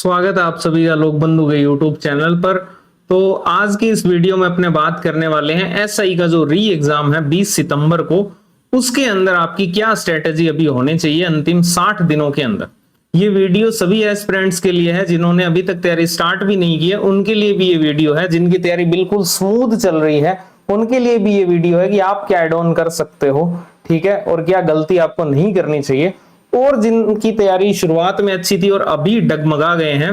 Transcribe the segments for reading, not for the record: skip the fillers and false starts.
स्वागत है आप सभी का लोक बंधु के यूट्यूब चैनल पर। तो आज की इस वीडियो में अपने बात करने वाले हैं एसआई का जो री एग्जाम है 20 सितंबर को, उसके अंदर आपकी क्या स्ट्रेटेजी अभी होनी चाहिए अंतिम 60 दिनों के अंदर। ये वीडियो सभी एस्पिरेंट्स के लिए है जिन्होंने अभी तक तैयारी स्टार्ट भी नहीं की है, उनके लिए भी ये वीडियो है। जिनकी तैयारी बिल्कुल स्मूथ चल रही है उनके लिए भी ये वीडियो है कि आप क्या ऐड ऑन कर सकते हो, ठीक है, और क्या गलती आपको नहीं करनी चाहिए। और जिनकी तैयारी शुरुआत में अच्छी थी और अभी डगमगा गए हैं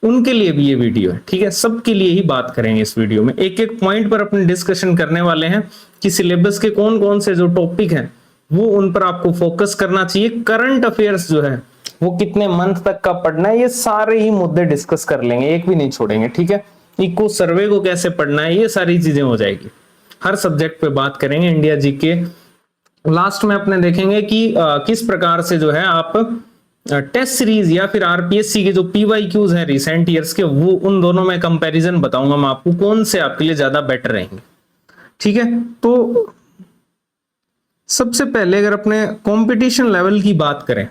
उनके लिए भी ये वीडियो है, ठीक है। सबके लिए ही बात करेंगे इस वीडियो में, एक एक पॉइंट पर अपने डिस्कशन करने वाले हैं कि सिलेबस के कौन कौन से जो टॉपिक हैं वो उन पर आपको फोकस करना चाहिए। करंट अफेयर्स जो है वो कितने मंथ तक का पढ़ना है, ये सारे ही मुद्दे डिस्कस कर लेंगे, एक भी नहीं छोड़ेंगे, ठीक है। इको सर्वे को कैसे पढ़ना है, ये सारी चीजें हो जाएगी। हर सब्जेक्ट पे बात करेंगे, इंडिया जीके। लास्ट में अपने देखेंगे कि किस प्रकार से जो है आप टेस्ट सीरीज या फिर आरपीएससी के जो पीवाईक्यूज हैं रिसेंट ईयर्स के, वो उन दोनों में कंपैरिजन बताऊंगा मैं आपको कौन से आपके लिए ज्यादा बेटर रहेंगे, ठीक है। तो सबसे पहले अगर अपने कंपटीशन लेवल की बात करें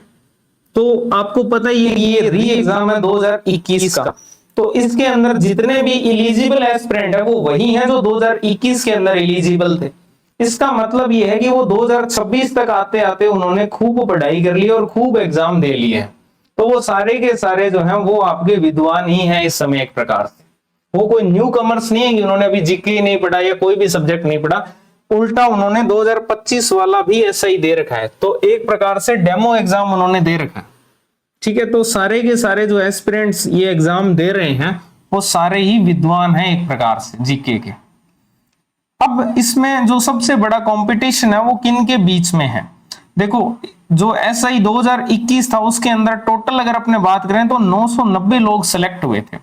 तो आपको पता ही है कि ये री एग्जाम है 2021 का, तो इसके अंदर जितने भी एलिजिबल एस्पिरेंट है वो वही हैं जो 2021 के अंदर एलिजिबल थे। इसका मतलब ये है कि वो 2026 तक आते आते उन्होंने खूब पढ़ाई कर ली और खूब एग्जाम दे लिए हैं। तो वो सारे के सारे जो हैं वो आपके विद्वान ही हैं इस समय, एक प्रकार से। वो कोई न्यू कमर्स नहीं है कि उन्होंने अभी जीके ही नहीं पढ़ा या कोई भी सब्जेक्ट नहीं पढ़ा, उल्टा उन्होंने 2025 वाला भी ऐसा ही दे रखा है। तो एक प्रकार से डेमो एग्जाम उन्होंने दे रखा है, ठीक है। तो सारे के सारे जो एस्पिरेंट्स ये एग्जाम दे रहे हैं वो सारे ही विद्वान हैं एक प्रकार से जीके के। अब इसमें जो सबसे बड़ा कंपटीशन है वो किन के बीच में है, देखो जो एसआई 2021 था उसके अंदर टोटल अगर अपने बात करें तो 990 लोग सिलेक्ट हुए थे।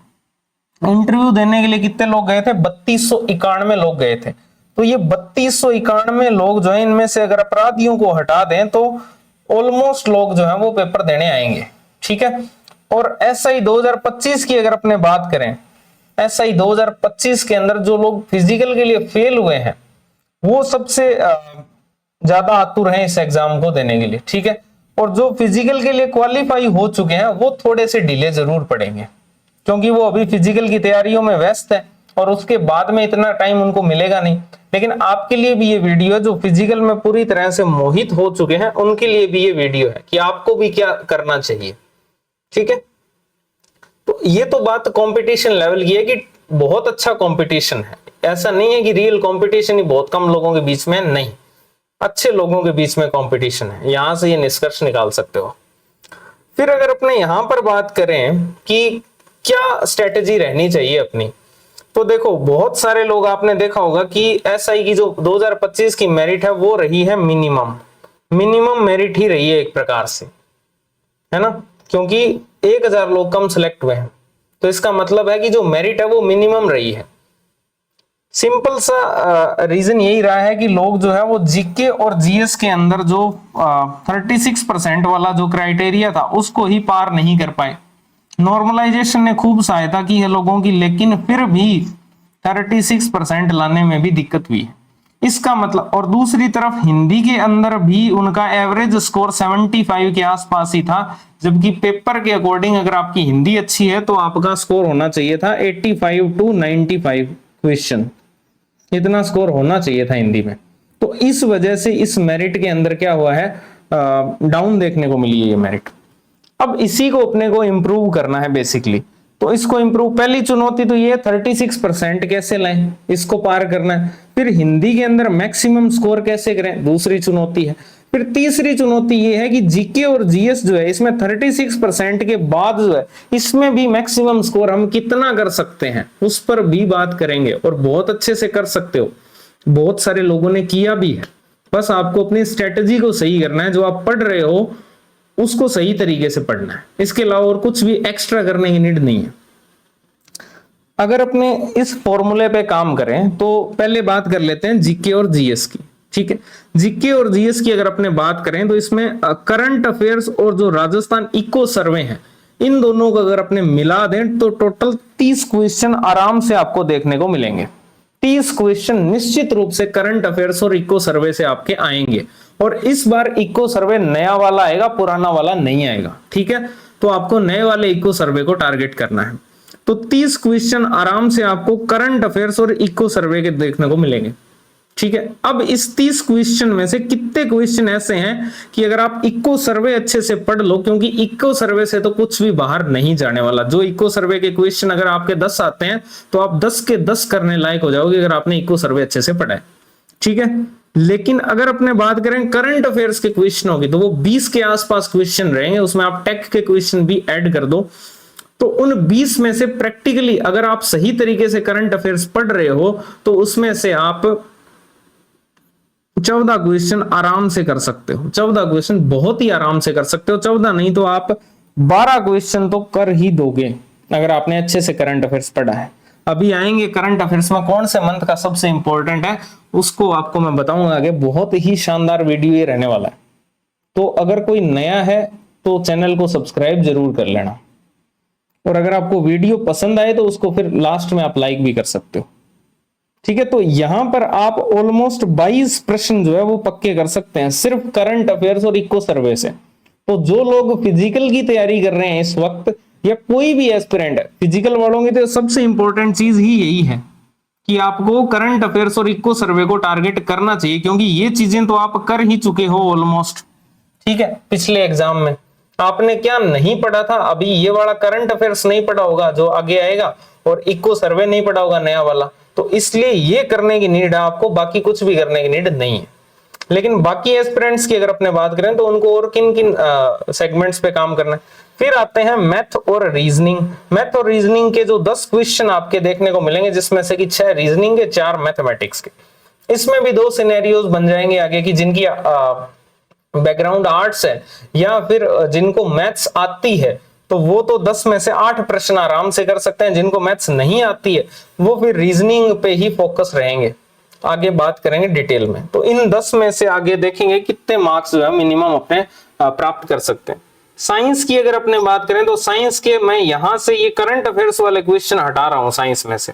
इंटरव्यू देने के लिए कितने लोग गए थे, 3291 लोग गए थे। तो ये 3291 लोग जो है, इनमें से अगर अपराधियों को हटा दें तो ऑलमोस्ट लोग जो है वो पेपर देने आएंगे, ठीक है। और एसआई 2025 की अगर अपने बात करें, एसआई 2025 के अंदर जो लोग फिजिकल के लिए फेल हुए हैं वो सबसे ज्यादा आतुर हैं इस एग्जाम को देने के लिए, ठीक है। और जो फिजिकल के लिए क्वालिफाई हो चुके हैं वो थोड़े से डिले जरूर पड़ेंगे क्योंकि वो अभी फिजिकल की तैयारियों में व्यस्त है और उसके बाद में इतना टाइम उनको मिलेगा नहीं। लेकिन आपके लिए भी ये वीडियो है जो फिजिकल में पूरी तरह से मोहित हो चुके हैं, उनके लिए भी ये वीडियो है कि आपको भी क्या करना चाहिए, ठीक है। तो ये तो बात कंपटीशन लेवल की है कि बहुत अच्छा कंपटीशन है, ऐसा नहीं है कि रियल कंपटीशन ही बहुत कम लोगों के बीच में है, नहीं, अच्छे लोगों के बीच में कंपटीशन है, यहां से ये निष्कर्ष निकाल सकते हो। फिर अगर अपने यहां पर बात करें कि क्या स्ट्रेटेजी रहनी चाहिए अपनी, तो देखो बहुत सारे लोग आपने देखा होगा कि एसआई की जो 2025 की मेरिट है वो रही है मिनिमम मेरिट ही रही है एक प्रकार से, है ना, क्योंकि 1000 लोग कम सिलेक्ट हुए हैं। तो इसका मतलब है कि जो मेरिट है वो मिनिमम रही है। सिंपल सा रीजन यही रहा है कि लोग जो है वो जीके और जीएस के अंदर जो 36% वाला जो क्राइटेरिया था उसको ही पार नहीं कर पाए। नॉर्मलाइजेशन ने खूब सहायता की है लोगों की, लेकिन फिर भी 36% लाने में भी दिक्कत हुई है। इसका मतलब, और दूसरी तरफ हिंदी के अंदर भी उनका एवरेज स्कोर 75 के आसपास ही था, जबकि पेपर के अकॉर्डिंग अगर आपकी हिंदी अच्छी है तो आपका स्कोर होना चाहिए था 85 to 95 क्वेश्चन, इतना स्कोर होना चाहिए था हिंदी में। तो इस वजह से इस मेरिट के अंदर क्या हुआ है, डाउन देखने को मिली है ये मेरिट। अब इसी को अपने को इंप्रूव करना है बेसिकली। तो इसको इंप्रूव, पहली चुनौती तो ये 36% कैसे लाएं, इसको पार करना है। फिर हिंदी के अंदर मैक्सिमम स्कोर कैसे करें, दूसरी चुनौती है। फिर तीसरी चुनौती ये है कि जीके और जीएस जो है इसमें 36% के बाद जो है इसमें भी मैक्सिमम स्कोर हम कितना कर सकते हैं उस पर भी बात करेंगे। और बहुत अच्छे से कर सकते हो, बहुत सारे लोगों ने किया भी है, बस आपको अपनी स्ट्रेटेजी को सही करना है। जो आप पढ़ रहे हो उसको सही तरीके से पढ़ना है, इसके अलावा और कुछ भी एक्स्ट्रा करने की नीड नहीं है। अगर अपने इस फॉर्मूले पे काम करें तो पहले बात कर लेते हैं जीके और जीएस की, ठीक है। जीके और जीएस की अगर अपने बात करें तो इसमें करंट अफेयर्स और जो राजस्थान इको सर्वे है इन दोनों को अगर अपने मिला दें तो टोटल 30 क्वेश्चन आराम से आपको देखने को मिलेंगे। 30 क्वेश्चन निश्चित रूप से करंट अफेयर्स और इको सर्वे से आपके आएंगे। और इस बार इको सर्वे नया वाला आएगा, पुराना वाला नहीं आएगा, ठीक है। तो आपको नए वाले इको सर्वे को टारगेट करना है। तो 30 क्वेश्चन आराम से आपको करंट अफेयर्स और इको सर्वे के देखने को मिलेंगे। ठीक है, अब इस 30 क्वेश्चन में से कितने क्वेश्चन ऐसे हैं कि अगर आप इको सर्वे अच्छे से पढ़ लो, क्योंकि इको सर्वे से तो कुछ भी बाहर नहीं जाने वाला। जो इको सर्वे के क्वेश्चन अगर आपके 10 आते हैं तो आप 10 के 10 करने लायक हो जाओगे अगर आपने इको सर्वे अच्छे से पढ़ा है। ठीक है, लेकिन अगर अपने बात करें करंट अफेयर्स के क्वेश्चनों की, तो वो 20 के आसपास क्वेश्चन रहेंगे। उसमें आप टेक के क्वेश्चन भी ऐड कर दो, तो उन 20 में से प्रैक्टिकली अगर आप सही तरीके से करंट अफेयर्स पढ़ रहे हो तो उसमें से आप 14 क्वेश्चन आराम से कर सकते हो। 14 क्वेश्चन बहुत ही आराम से कर सकते हो। 14 नहीं तो आप 12 क्वेश्चन तो कर ही दोगे अगर आपने अच्छे से करंट अफेयर्स पढ़ा है। अभी आएंगे करंट अफेयर्स में कौन से मंथ का सबसे इंपॉर्टेंट है, उसको आपको मैं बताऊंगा आगे। बहुत ही शानदार वीडियो ये रहने वाला है। तो अगर कोई नया है तो चैनल को सब्सक्राइब जरूर कर लेना, और अगर आपको वीडियो पसंद आए तो उसको फिर लास्ट में आप लाइक भी कर सकते हो। ठीक है, तो यहां पर आप ऑलमोस्ट 22 प्रश्न जो है वो पक्के कर सकते हैं सिर्फ करंट अफेयर्स और इको सर्वे से। तो जो लोग फिजिकल की तैयारी कर रहे हैं इस वक्त, या कोई भी एस्पिरेंट है, फिजिकल वालों की तो सबसे इंपॉर्टेंट चीज ही यही है कि आपको करंट अफेयर्स और इको सर्वे को टारगेट करना चाहिए, क्योंकि ये चीजें तो आप कर ही चुके हो ऑलमोस्ट। ठीक है, पिछले एग्जाम में आपने क्या नहीं पढ़ा था, अभी ये वाला करंट अफेयर्स नहीं पढ़ा होगा जो आगे आएगा, और इको सर्वे नहीं पढ़ा होगा नया वाला, तो इसलिए ये करने की नीड है आपको, बाकी कुछ भी करने की नीड नहीं है। लेकिन बाकी एस्पिरेंट्स की अगर अपने बात करें तो उनको और किन किन सेगमेंट्स पे काम करना है। फिर आते हैं मैथ और रीजनिंग। मैथ और रीजनिंग के जो 10 क्वेश्चन आपके देखने को मिलेंगे, जिसमें से कि 6 रीजनिंग के, 4 मैथमेटिक्स के। इसमें भी 2 सिनेरियोज बन जाएंगे आगे की, जिनकी बैकग्राउंड आर्ट्स है या फिर जिनको मैथ्स आती है तो वो तो 10 में से 8 प्रश्न आराम से कर सकते हैं। जिनको मैथ्स नहीं आती है वो फिर रीजनिंग पे ही फोकस रहेंगे। आगे बात करेंगे डिटेल में। तो इन 10 में से आगे देखेंगे कितने मार्क्स जो है मिनिमम अपने प्राप्त कर सकते हैं। साइंस की अगर अपने बात करें तो साइंस के मैं यहां से ये करंट अफेयर्स वाले क्वेश्चन हटा रहा हूं साइंस में से,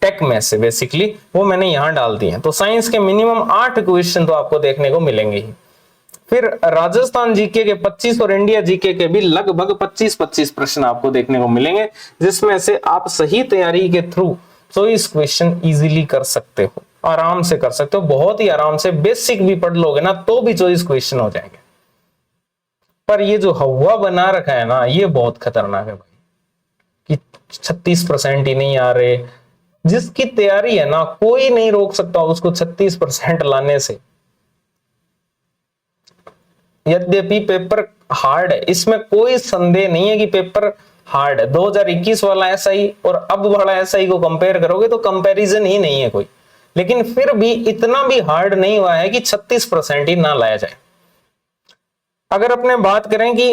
टेक में से बेसिकली वो मैंने यहां डाल दिए हैं। तो साइंस के मिनिमम 8 क्वेश्चन तो आपको देखने को मिलेंगे ही। फिर राजस्थान जीके के 25 और इंडिया जीके के भी लगभग 25-25 प्रश्न आपको देखने को मिलेंगे, जिसमें से आप सही तैयारी के थ्रू चॉइस क्वेश्चन इजीली कर सकते हो, आराम से कर सकते हो, बहुत ही आराम से। बेसिक भी पढ़ लोगे ना तो भी चॉइस क्वेश्चन हो जाएंगे। पर ये जो हवा बना रखा है ना, ये बहुत खतरनाक है भाई, कि 36% ही नहीं आ रहे। जिसकी तैयारी है ना, कोई नहीं रोक सकता उसको 36% लाने से। यद्यपि पेपर हार्ड है, इसमें कोई संदेह नहीं है कि पेपर हार्ड है। 2021 वाला एसआई और अब वाला एसआई को कंपेयर करोगे तो कंपैरिजन ही नहीं है कोई। लेकिन फिर भी इतना भी हार्ड नहीं हुआ है कि 36% ही ना लाया जाए। अगर अपने बात करें कि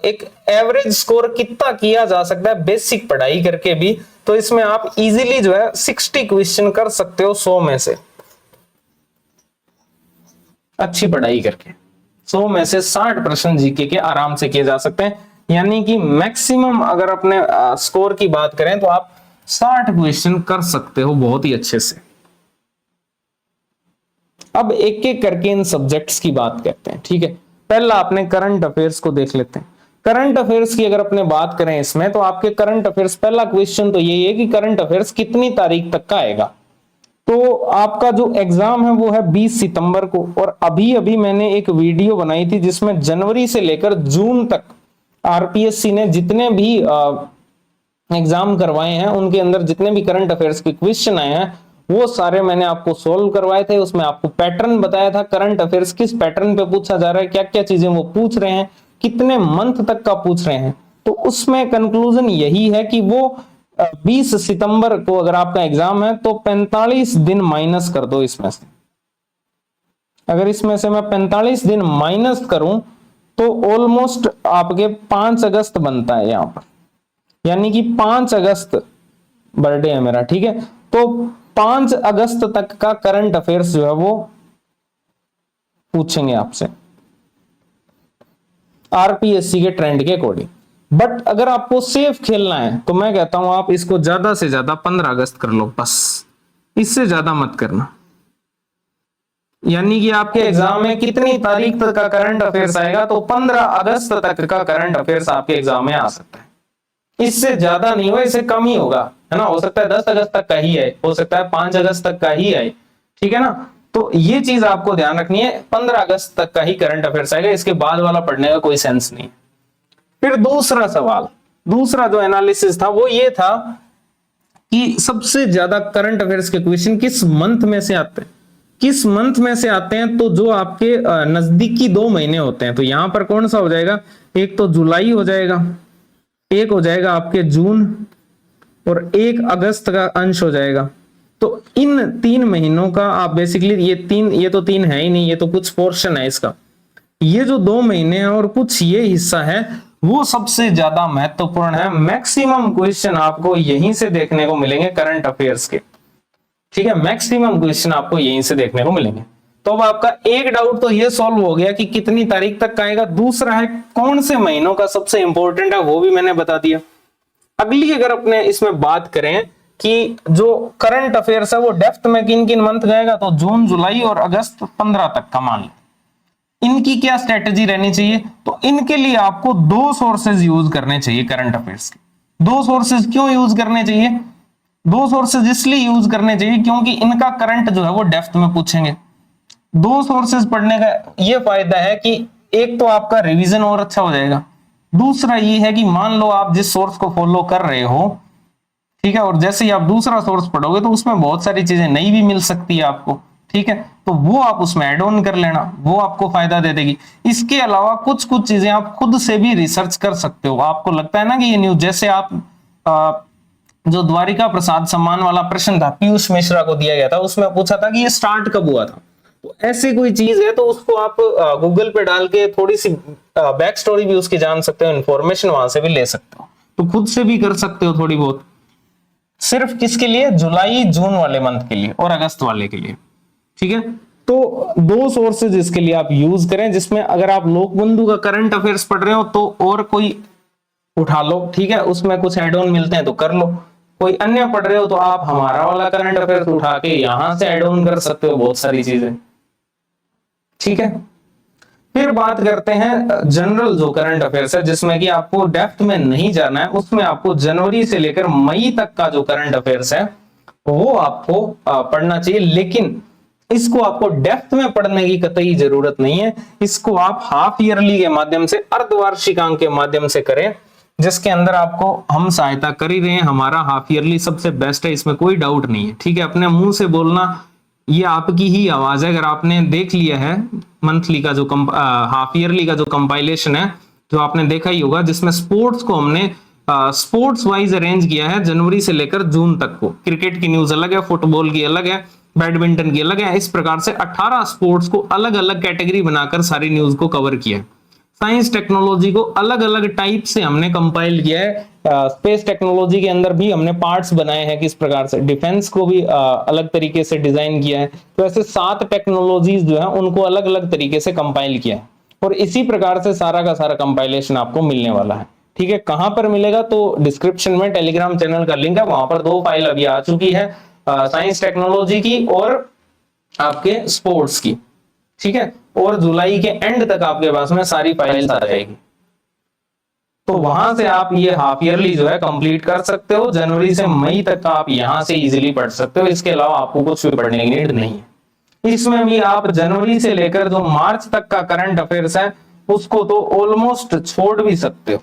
एक एवरेज स्कोर कितना किया जा सकता है बेसिक पढ़ाई करके भी, तो इसमें आप इजीली जो है 60 क्वेश्चन कर सकते हो 100 में से, अच्छी पढ़ाई करके। 100 में से 60 प्रश्न जीके के आराम से किए जा सकते हैं। यानी कि मैक्सिमम अगर अपने स्कोर की बात करें तो आप 60 क्वेश्चन कर सकते हो बहुत ही अच्छे से। अब एक एक करके इन सब्जेक्ट्स की बात करते हैं। ठीक है, पहला अपने करंट अफेयर्स को देख लेते हैं। करंट अफेयर्स की अगर अपने बात करें इसमें, तो आपके करंट अफेयर्स पहला क्वेश्चन तो यही है कि करंट अफेयर्स कितनी तारीख तक का आएगा। तो आपका जो एग्जाम है वो है 20 सितंबर को, और अभी अभी मैंने एक वीडियो बनाई थी जिसमें जनवरी से लेकर जून तक आरपीएससी ने जितने भी एग्जाम करवाए हैं, उनके अंदर जितने भी करंट अफेयर्स के क्वेश्चन आए हैं वो सारे मैंने आपको सोल्व करवाए थे। उसमें आपको पैटर्न बताया था, करंट अफेयर्स किस पैटर्न पे पूछा जा रहा है, क्या क्या चीजें वो पूछ रहे हैं, कितने मंथ तक का पूछ रहे हैं। तो उसमें कंक्लूजन यही है कि वो 20 सितंबर को अगर आपका एग्जाम है तो 45 दिन माइनस कर दो इसमें से। अगर इसमें से मैं 45 दिन माइनस करूं तो ऑलमोस्ट आपके 5 अगस्त बनता है यहां पर, यानी कि 5 अगस्त बर्थडे है मेरा। ठीक है, तो 5 अगस्त तक का करंट अफेयर्स जो है वो पूछेंगे आपसे आरपीएससी के ट्रेंड के अकॉर्डिंग। बट अगर आपको सेफ खेलना है तो मैं कहता हूं आप इसको ज्यादा से ज्यादा 15 अगस्त कर लो, बस इससे ज्यादा मत करना। यानी कि आपके एग्जाम में कितनी तारीख तक का करंट अफेयर्स आएगा, तो 15 अगस्त तक का करंट अफेयर्स आपके एग्जाम में आ सकता है। इससे ज्यादा नहीं होगा, इससे कम ही होगा, है ना। हो सकता है 10 अगस्त तक का ही आए, हो सकता है 5 अगस्त तक का ही आए, ठीक है ना। तो ये चीज आपको ध्यान रखनी है, 15 अगस्त तक का ही करंट अफेयर्स आएगा, इसके बाद वाला पढ़ने का कोई सेंस नहीं। फिर दूसरा सवाल, दूसरा जो एनालिसिस था वो ये था कि सबसे ज्यादा करंट अफेयर्स के क्वेश्चन किस मंथ में से आते हैं, किस मंथ में से आते हैं। तो जो आपके नजदीकी 2 महीने होते हैं, तो यहां पर कौन सा हो जाएगा, एक तो जुलाई हो जाएगा, एक हो जाएगा आपके जून, और एक अगस्त का अंश हो जाएगा। तो इन 3 महीनों का आप बेसिकली ये तो 3 है ही नहीं, ये तो कुछ पोर्शन है इसका। ये जो 2 महीने हैं और कुछ ये हिस्सा है वो सबसे ज्यादा महत्वपूर्ण है। मैक्सिमम क्वेश्चन आपको यहीं से देखने को मिलेंगे करंट अफेयर्स के, ठीक है। मैक्सिमम क्वेश्चन आपको यहीं से देखने को मिलेंगे। तो अब आपका एक डाउट तो ये सॉल्व हो गया कि कितनी तारीख तक का आएगा। दूसरा है कौन से महीनों का सबसे इंपॉर्टेंट है, वो भी मैंने बता दिया। अगली अगर अपने इसमें बात करें कि जो करंट अफेयर्स है वो डेप्थ में किन किन मंथ गएगा, तो जून, जुलाई और अगस्त 15 तक का मान लो। इनकी क्या स्ट्रेटेजी रहनी चाहिए, तो इनके लिए आपको 2 सोर्सेज यूज करने चाहिए करंट अफेयर्स के। 2 सोर्सेज क्यों यूज करने चाहिए, 2 सोर्सेज इसलिए यूज करने चाहिए क्योंकि इनका करंट जो है वो डेप्थ में पूछेंगे। 2 सोर्सेज पढ़ने का ये फायदा है कि एक तो आपका रिवीजन और अच्छा हो जाएगा, दूसरा ये है कि मान लो आप जिस सोर्स को फॉलो कर रहे हो, ठीक है, और जैसे ही आप दूसरा सोर्स पढ़ोगे तो उसमें बहुत सारी चीजें नई भी मिल सकती है आपको, ठीक है, तो वो आप उसमें ऐड ऑन कर लेना, वो आपको फायदा दे देगी। इसके अलावा कुछ कुछ चीजें आप खुद से भी रिसर्च कर सकते हो। आपको लगता है ना कि ये न्यूज, जैसे आप जो द्वारिका प्रसाद सम्मान वाला प्रश्न था पीयूष मिश्रा को दिया गया था, उसमें पूछा था कि ये स्टार्ट कब हुआ था, तो ऐसी कोई चीज है तो उसको आप गूगल पे डाल के थोड़ी सी बैक स्टोरी भी उसकी जान सकते हो, इंफॉर्मेशन वहां से भी ले सकते हो, तो खुद से भी कर सकते हो थोड़ी बहुत। सिर्फ किसके लिए, जुलाई जून वाले मंथ के लिए और अगस्त वाले के लिए, ठीक है। तो 2 सोर्सेज इसके लिए आप यूज करें, जिसमें अगर आप लोकबंधु का करंट अफेयर्स पढ़ रहे हो तो और कोई उठा लो, ठीक है, उसमें कुछ एड ऑन मिलते हैं तो कर लो। कोई अन्य पढ़ रहे हो तो आप हमारा वाला करंट अफेयर्स उठा के यहां से एड ऑन कर सकते हो बहुत सारी चीजें, ठीक है। फिर बात करते हैं जनरल जो करंट अफेयर्स है, जिसमें कि आपको डेप्थ में नहीं जाना है, उसमें आपको जनवरी से लेकर मई तक का जो करंट अफेयर्स है वो आपको पढ़ना चाहिए। लेकिन इसको आपको डेप्थ में पढ़ने की कतई जरूरत नहीं है, इसको आप हाफ ईयरली के माध्यम से, अर्धवार्षिकांक के माध्यम से करें, जिसके अंदर आपको हम सहायता कर ही रहे हैं। हमारा हाफ ईयरली सबसे बेस्ट है, इसमें कोई डाउट नहीं है, ठीक है। अपने मुंह से बोलना ये आपकी ही आवाज है। अगर आपने देख लिया है मंथली का जो हाफ ईयरली का जो कंपाइलेशन है, जो आपने देखा ही होगा, जिसमें स्पोर्ट्स को हमने स्पोर्ट्स वाइज अरेंज किया है जनवरी से लेकर जून तक को। क्रिकेट की न्यूज अलग है, फुटबॉल की अलग है, बैडमिंटन की अलग है। इस प्रकार से 18 स्पोर्ट्स को अलग अलग कैटेगरी बनाकर सारी न्यूज को कवर किया है। साइंस टेक्नोलॉजी को अलग अलग टाइप से हमने कंपाइल किया है। स्पेस टेक्नोलॉजी के अंदर भी हमने पार्ट्स बनाए हैं किस प्रकार से, डिफेंस को भी अलग तरीके से डिजाइन किया है। तो ऐसे 7 टेक्नोलॉजीज जो है उनको अलग अलग तरीके से कंपाइल किया है, और इसी प्रकार से सारा का सारा कंपाइलेशन आपको मिलने वाला है, ठीक है। कहां पर मिलेगा, तो डिस्क्रिप्शन में टेलीग्राम चैनल का लिंक है, वहां पर 2 फाइल अभी आ चुकी है, साइंस टेक्नोलॉजी की और आपके स्पोर्ट्स की, ठीक है। और जुलाई के एंड तक आपके पास में सारी फाइल्स आ जाएगी, तो वहां से आप ये हाफ ईयरली जो है कंप्लीट कर सकते हो। जनवरी से मई तक आप यहां से इजीली पढ़ सकते हो, इसके अलावा आपको कुछ भी पढ़ने की नीड नहीं है। इसमें भी आप जनवरी से लेकर जो मार्च तक का करंट अफेयर्स है उसको तो ऑलमोस्ट छोड़ भी सकते हो,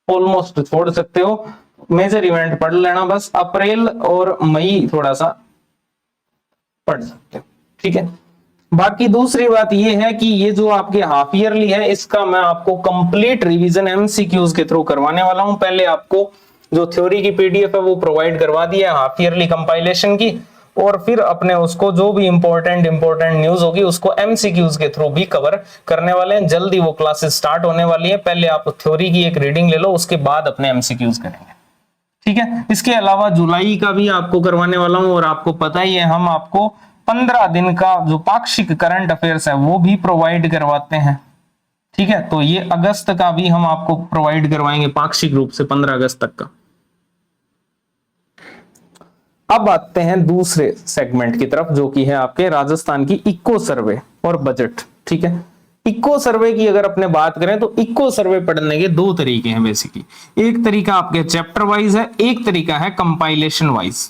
ऑलमोस्ट छोड़ सकते हो। मेजर इवेंट पढ़ लेना बस, अप्रैल और मई थोड़ा सा पढ़ सकते हो, ठीक है। बाकी दूसरी बात यह है कि ये जो आपके हाफ ईयरली है इसका मैं आपको कंप्लीट रिवीजन एमसीक्यूज के थ्रू करवाने वाला हूं। पहले आपको जो थ्योरी की पीडीएफ है वो प्रोवाइड करवा दिया है हाफ ईयरली कंपाइलेशन की, और फिर अपने उसको जो भी इंपॉर्टेंट न्यूज होगी उसको एमसीक्यूज के थ्रू भी कवर करने वाले हैं। जल्दी वो क्लासेस स्टार्ट होने वाली है। पहले आप थ्योरी की एक रीडिंग ले लो, उसके बाद अपने एमसीक्यूज करेंगे, ठीक है। इसके अलावा जुलाई का भी आपको करवाने वाला हूं, और आपको पता ही है हम आपको 15 दिन का जो पाक्षिक करंट अफेयर्स है वो भी प्रोवाइड करवाते हैं, ठीक है। तो ये अगस्त का भी हम आपको प्रोवाइड करवाएंगे पाक्षिक रूप से 15 अगस्त तक का। अब आते हैं दूसरे सेगमेंट की तरफ, जो कि है आपके राजस्थान की इको सर्वे और बजट। ठीक है, इको सर्वे की अगर अपने बात करें तो इको सर्वे पढ़ने के दो तरीके हैं बेसिकली। एक तरीका आपके चैप्टर वाइज है, एक तरीका है कंपाइलेशन वाइज।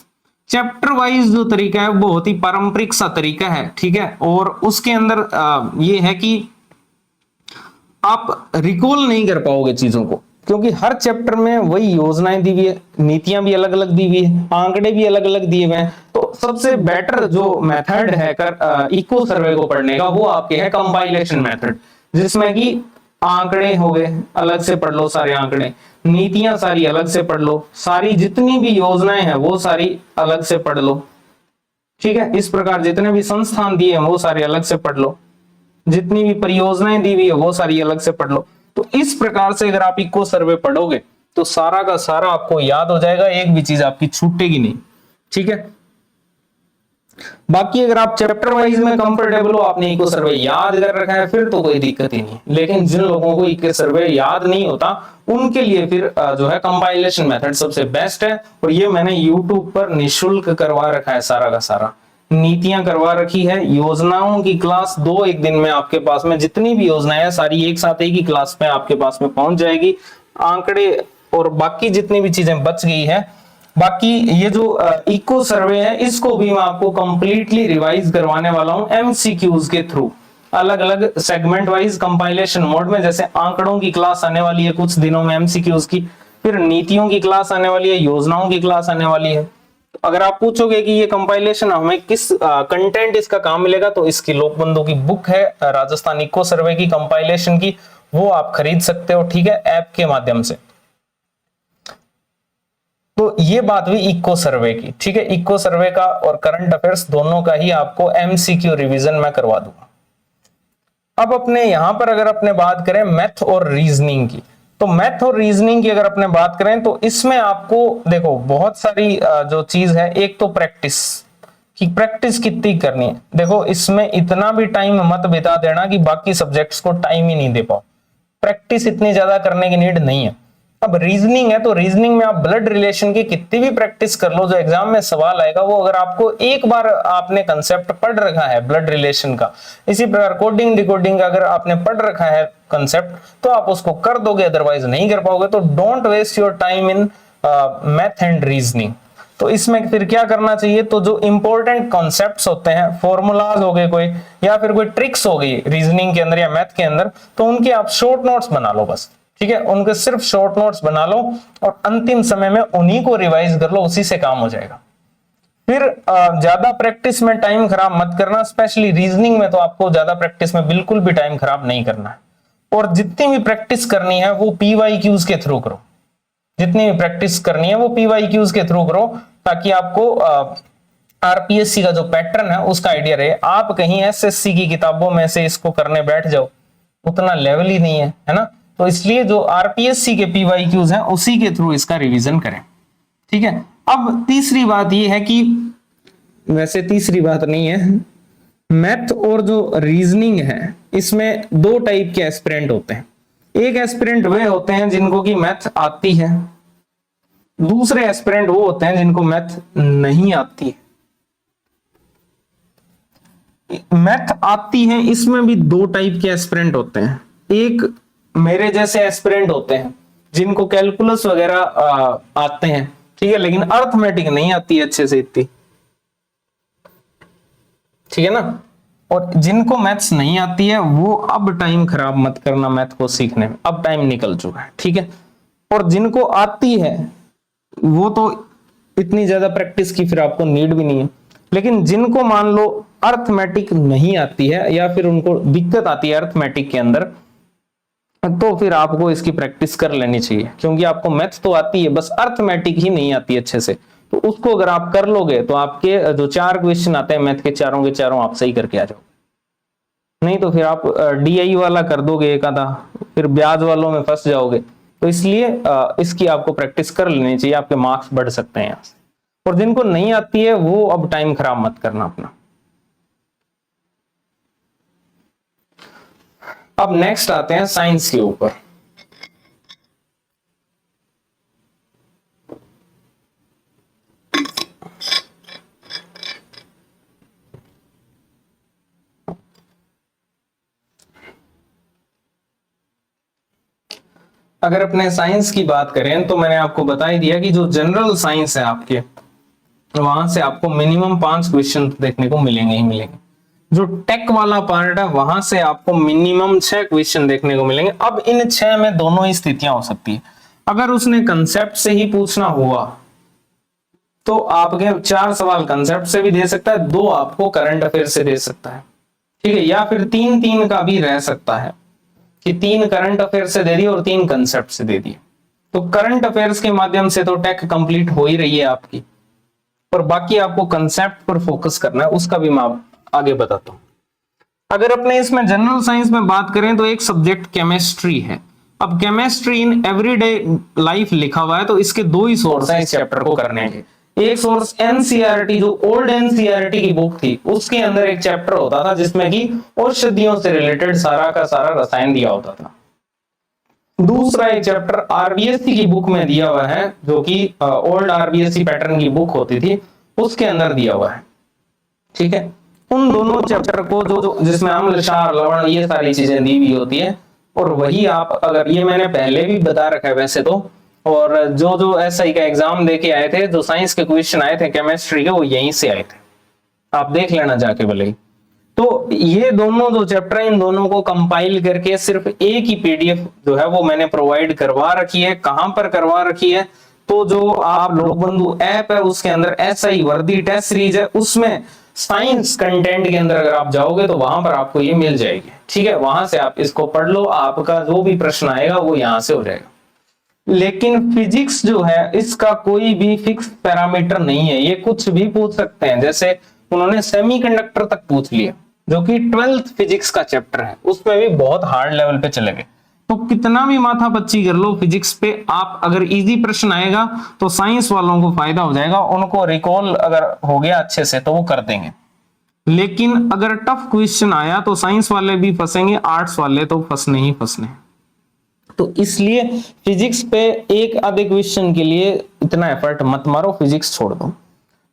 चैप्टर वाइज जो तरीका है वो बहुत ही पारंपरिक सा तरीका है, ठीक है, और उसके अंदर ये है कि आप रिकॉल नहीं कर पाओगे चीजों को, क्योंकि हर चैप्टर में वही योजनाएं दी हुई है, नीतियां भी अलग अलग दी हुई है, आंकड़े भी अलग अलग दिए हुए हैं। तो सबसे बेटर जो मेथड है इको सर्वे को पढ़ने का, वो आपके है कंपाइलेशन मेथड, जिसमें कि आंकड़े हो गए अलग से पढ़ लो, सारे आंकड़े, नीतियां सारी अलग से पढ़ लो, सारी जितनी भी योजनाएं हैं वो सारी अलग से पढ़ लो। ठीक है, इस प्रकार जितने भी संस्थान दिए हैं वो सारे अलग से पढ़ लो, जितनी भी परियोजनाएं दी हुई है वो सारी अलग से पढ़ लो। तो इस प्रकार से अगर आप इको सर्वे पढ़ोगे तो सारा का सारा आपको याद हो जाएगा, एक भी चीज आपकी छूटेगी नहीं। ठीक है, बाकी अगर आप चैप्टर वाइज में कंफर्टेबल हो, आपने इको सर्वे याद कर रखा है, फिर तो कोई दिक्कत ही नहीं। लेकिन जिन लोगों को इको सर्वे याद नहीं होता उनके लिए फिर जो है कंपाइलेशन मेथड सबसे बेस्ट है। और ये मैंने यूट्यूब पर निःशुल्क करवा रखा है, सारा का सारा नीतियां करवा रखी है, योजनाओं की क्लास दो एक दिन में आपके पास में जितनी भी योजनाएं हैं सारी एक साथ एक ही क्लास में आपके पास में पहुंच जाएगी। आंकड़े और बाकी जितनी भी चीजें बच गई है, बाकी ये जो इको सर्वे है इसको भी मैं आपको कंप्लीटली रिवाइज करवाने वाला हूं एमसीक्यूज के थ्रू, अलग अलग सेगमेंट वाइज कंपाइलेशन मोड में। जैसे आंकड़ों की क्लास आने वाली है कुछ दिनों में एमसीक्यूज की, फिर नीतियों की क्लास आने वाली है, योजनाओं की क्लास आने वाली है। अगर आप पूछोगे कि ये कंपाइलेशन हमें किस कंटेंट इसका काम मिलेगा, तो इसकी लोकबंधु की बुक है राजस्थान इको सर्वे की कंपाइलेशन की, वो आप खरीद सकते हो। ठीक है, ऐप के माध्यम से। तो ये बात हुई इको सर्वे की। ठीक है, इको सर्वे का और करंट अफेयर्स दोनों का ही आपको एमसीक्यू रिवीजन मैं करवा दूंगा। अब अपने यहां पर अगर अपने बात करें मैथ और रीजनिंग की, तो मैथ और रीजनिंग की अगर अपने बात करें तो इसमें आपको देखो बहुत सारी जो चीज है, एक तो प्रैक्टिस कि प्रैक्टिस कितनी करनी है। देखो इसमें इतना भी टाइम मत बिता देना कि बाकी सब्जेक्ट्स को टाइम ही नहीं दे पाओ, प्रैक्टिस इतनी ज्यादा करने की नीड नहीं है। अब रीजनिंग है तो रीजनिंग में आप ब्लड रिलेशन की कितनी भी प्रैक्टिस कर लो, जो एग्जाम में सवाल आएगा वो अगर आपको एक बार आपने कंसेप्ट पढ़ रखा है ब्लड रिलेशन का, इसी प्रकार कोडिंग डिकोडिंग का अगर आपने पढ़ रखा है कंसेप्ट तो आप उसको कर दोगे, अदरवाइज नहीं कर पाओगे। तो don't waste your time in math and reasoning. तो इसमें फिर क्या करना चाहिए, तो जो इंपॉर्टेंट कॉन्सेप्ट्स होते हैं, फॉर्मूलाज हो गए कोई, या फिर कोई ट्रिक्स हो गई रीजनिंग के अंदर या मैथ के अंदर, तो उनके आप शॉर्ट नोट्स बना लो बस। ठीक है, उनके सिर्फ शॉर्ट नोट्स बना लो और अंतिम समय में उन्हीं को रिवाइज कर लो, उसी से काम हो जाएगा। फिर ज्यादा प्रैक्टिस में टाइम खराब मत करना, स्पेशली रीजनिंग में तो आपको ज्यादा प्रैक्टिस में बिल्कुल भी टाइम खराब नहीं करना है। और जितनी भी प्रैक्टिस करनी है वो पीवाईक्यूज के थ्रू करो, जितनी भी प्रैक्टिस करनी है वो पीवाईक्यूज के थ्रू करो, ताकि आपको आरपीएससी का जो पैटर्न है उसका आइडिया रहे। आप कहीं एसएससी की किताबों में से इसको करने बैठ जाओ, उतना लेवल ही नहीं है ना। तो इसलिए जो आरपीएससी के पीवाईक्यूज हैं उसी के थ्रू इसका रिवीजन करें। ठीक है, अब तीसरी बात ये है कि वैसे तीसरी बात नहीं है, मैथ और जो रीजनिंग है इसमें दो टाइप के एस्पिरेंट होते हैं। एक एस्पिरेंट वे होते हैं जिनको कि मैथ आती है, दूसरे एस्पिरेंट वो होते हैं जिनको मैथ नहीं आती है। मैथ आती है इसमें भी दो टाइप के एस्पिरेंट होते हैं। एक मेरे जैसे एस्पिरेंट होते हैं जिनको कैलकुलस वगैरह आते हैं, ठीक है, लेकिन अर्थमेटिक नहीं आती अच्छे से इतनी, ठीक है ना। और जिनको मैथ्स नहीं आती है वो अब टाइम खराब मत करना मैथ को सीखने में, अब टाइम निकल चुका है। ठीक है, और जिनको आती है वो तो इतनी ज्यादा प्रैक्टिस की फिर आपको नीड भी नहीं है। लेकिन जिनको मान लो अर्थमेटिक नहीं आती है या फिर उनको दिक्कत आती है अर्थमेटिक के अंदर, तो फिर आपको इसकी प्रैक्टिस कर लेनी चाहिए, क्योंकि आपको मैथ तो आती है, बस अर्थमेटिक ही नहीं आती अच्छे से। तो उसको अगर आप कर लोगे तो आपके जो 4 क्वेश्चन आते हैं मैथ के, चारों के चारों आप सही करके आ जाओ। नहीं तो फिर आप डीआई वाला कर दोगे एक आधा, फिर ब्याज वालों में फंस जाओगे। तो इसलिए इसकी आपको प्रैक्टिस कर लेनी चाहिए, आपके मार्क्स बढ़ सकते हैं यहाँ से। और जिनको नहीं आती है वो अब टाइम खराब मत करना अपना। अब नेक्स्ट आते हैं साइंस के ऊपर। अगर अपने साइंस की बात करें तो मैंने आपको बता ही दिया कि जो जनरल साइंस है आपके, वहां से आपको मिनिमम 5 क्वेश्चन देखने को मिलेंगे ही मिलेंगे। जो टेक वाला पार्ट है वहां से आपको मिनिमम 6 क्वेश्चन देखने को मिलेंगे। अब इन 6 में दोनों ही स्थितियां हो सकती है। अगर उसने कंसेप्ट से ही पूछना हुआ तो आपके 4 सवाल कंसेप्ट से भी दे सकता है, 2 आपको करंट अफेयर से दे सकता है, ठीक है, या फिर 3-3 का भी रह सकता है कि 3 करंट अफेयर से दे दिए और 3 कंसेप्ट से दे दिए। तो करंट अफेयर्स के माध्यम से तो टेक कंप्लीट हो ही रही है आपकी, और बाकी आपको कंसेप्ट पर फोकस करना है, उसका भी मैं आगे बताता हूं। अगर अपने इसमें जनरल साइंस में बात करें तो एक सब्जेक्ट केमिस्ट्री है। अब केमिस्ट्री इन एवरीडे लाइफ लिखा हुआ है, तो इसके 2 ही सोर्स हैं इस चैप्टर को करने के। एक सोर्स एनसीईआरटी, जो ओल्ड एनसीईआरटी की बुक थी, उसके अंदर एक चैप्टर होता था जिसमें कि औषधियों से रिलेटेड सारा का सारा रसायन दिया होता था। दूसरा एक चैप्टर आरबीएससी की बुक में दिया हुआ है, जो कि ओल्ड आरबीएससी पैटर्न की बुक होती थी, उसके अंदर दिया हुआ है, ठीक है। उन दोनों चैप्टर को जो जिसमें अम्ल, क्षार, लवण, ये सारी चीजें दी हुई होती है, और वही आप, अगर ये मैंने पहले भी बता रखा है वैसे तो, और जो एसआई का एग्जाम देके आए थे, जो साइंस के क्वेश्चन आए थे केमिस्ट्री के, वो यहीं से आए थे, आप देख लेना जाके भले ही। तो ये दोनों जो चैप्टर है, इन दोनों को कंपाइल करके सिर्फ एक ही पीडीएफ जो है वो मैंने प्रोवाइड करवा रखी है। कहां पर करवा रखी है? तो जो आप लोक बंधु ऐप है उसके अंदर एसआई वर्दी टेस्ट सीरीज है, उसमें साइंस कंटेंट के अंदर अगर आप जाओगे तो वहां पर आपको ये मिल जाएगी, ठीक है। वहां से आप इसको पढ़ लो, आपका जो भी प्रश्न आएगा वो यहां से हो जाएगा। लेकिन फिजिक्स जो है इसका कोई भी फिक्स पैरामीटर नहीं है, ये कुछ भी पूछ सकते हैं। जैसे उन्होंने सेमीकंडक्टर तक पूछ लिया, जो कि 12th फिजिक्स का चैप्टर है, उसमें भी बहुत हार्ड लेवल पे चले गए। तो कितना भी माथा पच्ची कर लो फिजिक्स पे, आप अगर इजी प्रश्न आएगा तो साइंस वालों को फायदा हो जाएगा, उनको रिकॉल अगर हो गया अच्छे से तो वो कर देंगे। लेकिन अगर टफ क्वेश्चन आया तो साइंस वाले भी फंसेंगे, आर्ट्स वाले तो फंसने ही फंसने। तो इसलिए फिजिक्स पे एक आधे क्वेश्चन के लिए इतना एफर्ट मत मारो, फिजिक्स छोड़ दो।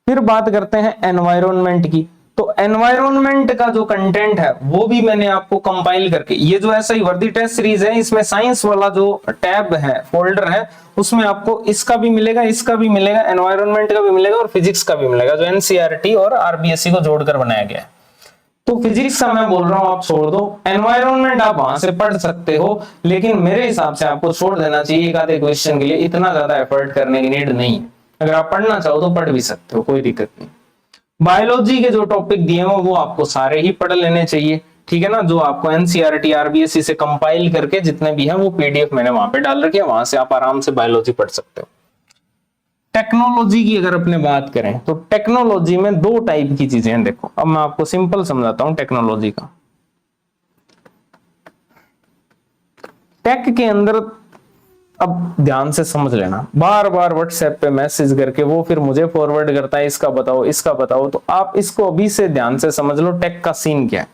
फिर बात करते हैं एनवायरनमेंट की। तो एनवायरनमेंट का जो कंटेंट है वो भी मैंने आपको कंपाइल करके, ये जो ऐसा ही वर्दी टेस्ट सीरीज है, इसमें साइंस वाला जो टैब है, फोल्डर है, उसमें आपको इसका भी मिलेगा, इसका भी मिलेगा, एनवायरनमेंट का भी मिलेगा और फिजिक्स का भी मिलेगा, जो एनसीईआरटी और आरबीएससी को जोड़कर बनाया गया है। तो फिजिक्स का मैं बोल रहा हूं आप छोड़ दो, एनवायरनमेंट आप वहां से पढ़ सकते हो, लेकिन मेरे हिसाब से आपको छोड़ देना चाहिए एक आधे क्वेश्चन के लिए, इतना ज्यादा एफर्ट करने की नीड नहीं है। अगर आप पढ़ना चाहो तो पढ़ भी सकते हो, कोई दिक्कत नहीं। बायोलॉजी के जो टॉपिक दिए हो वो आपको सारे ही पढ़ लेने चाहिए, ठीक है ना। जो आपको एनसीईआरटी आरबीएससी से कंपाइल करके जितने भी हैं वो पीडीएफ मैंने वहां पे डाल रखी है, वहां से आप आराम से बायोलॉजी पढ़ सकते हो। टेक्नोलॉजी की अगर अपने बात करें तो टेक्नोलॉजी में 2 टाइप की चीजें हैं। देखो अब मैं आपको सिंपल समझाता हूं टेक्नोलॉजी का। टेक के अंदर, अब ध्यान से समझ लेना, बार बार व्हाट्सएप पे मैसेज करके वो फिर मुझे फॉरवर्ड करता है, इसका बताओ इसका बताओ, तो आप इसको अभी से ध्यान से समझ लो टेक का सीन क्या है।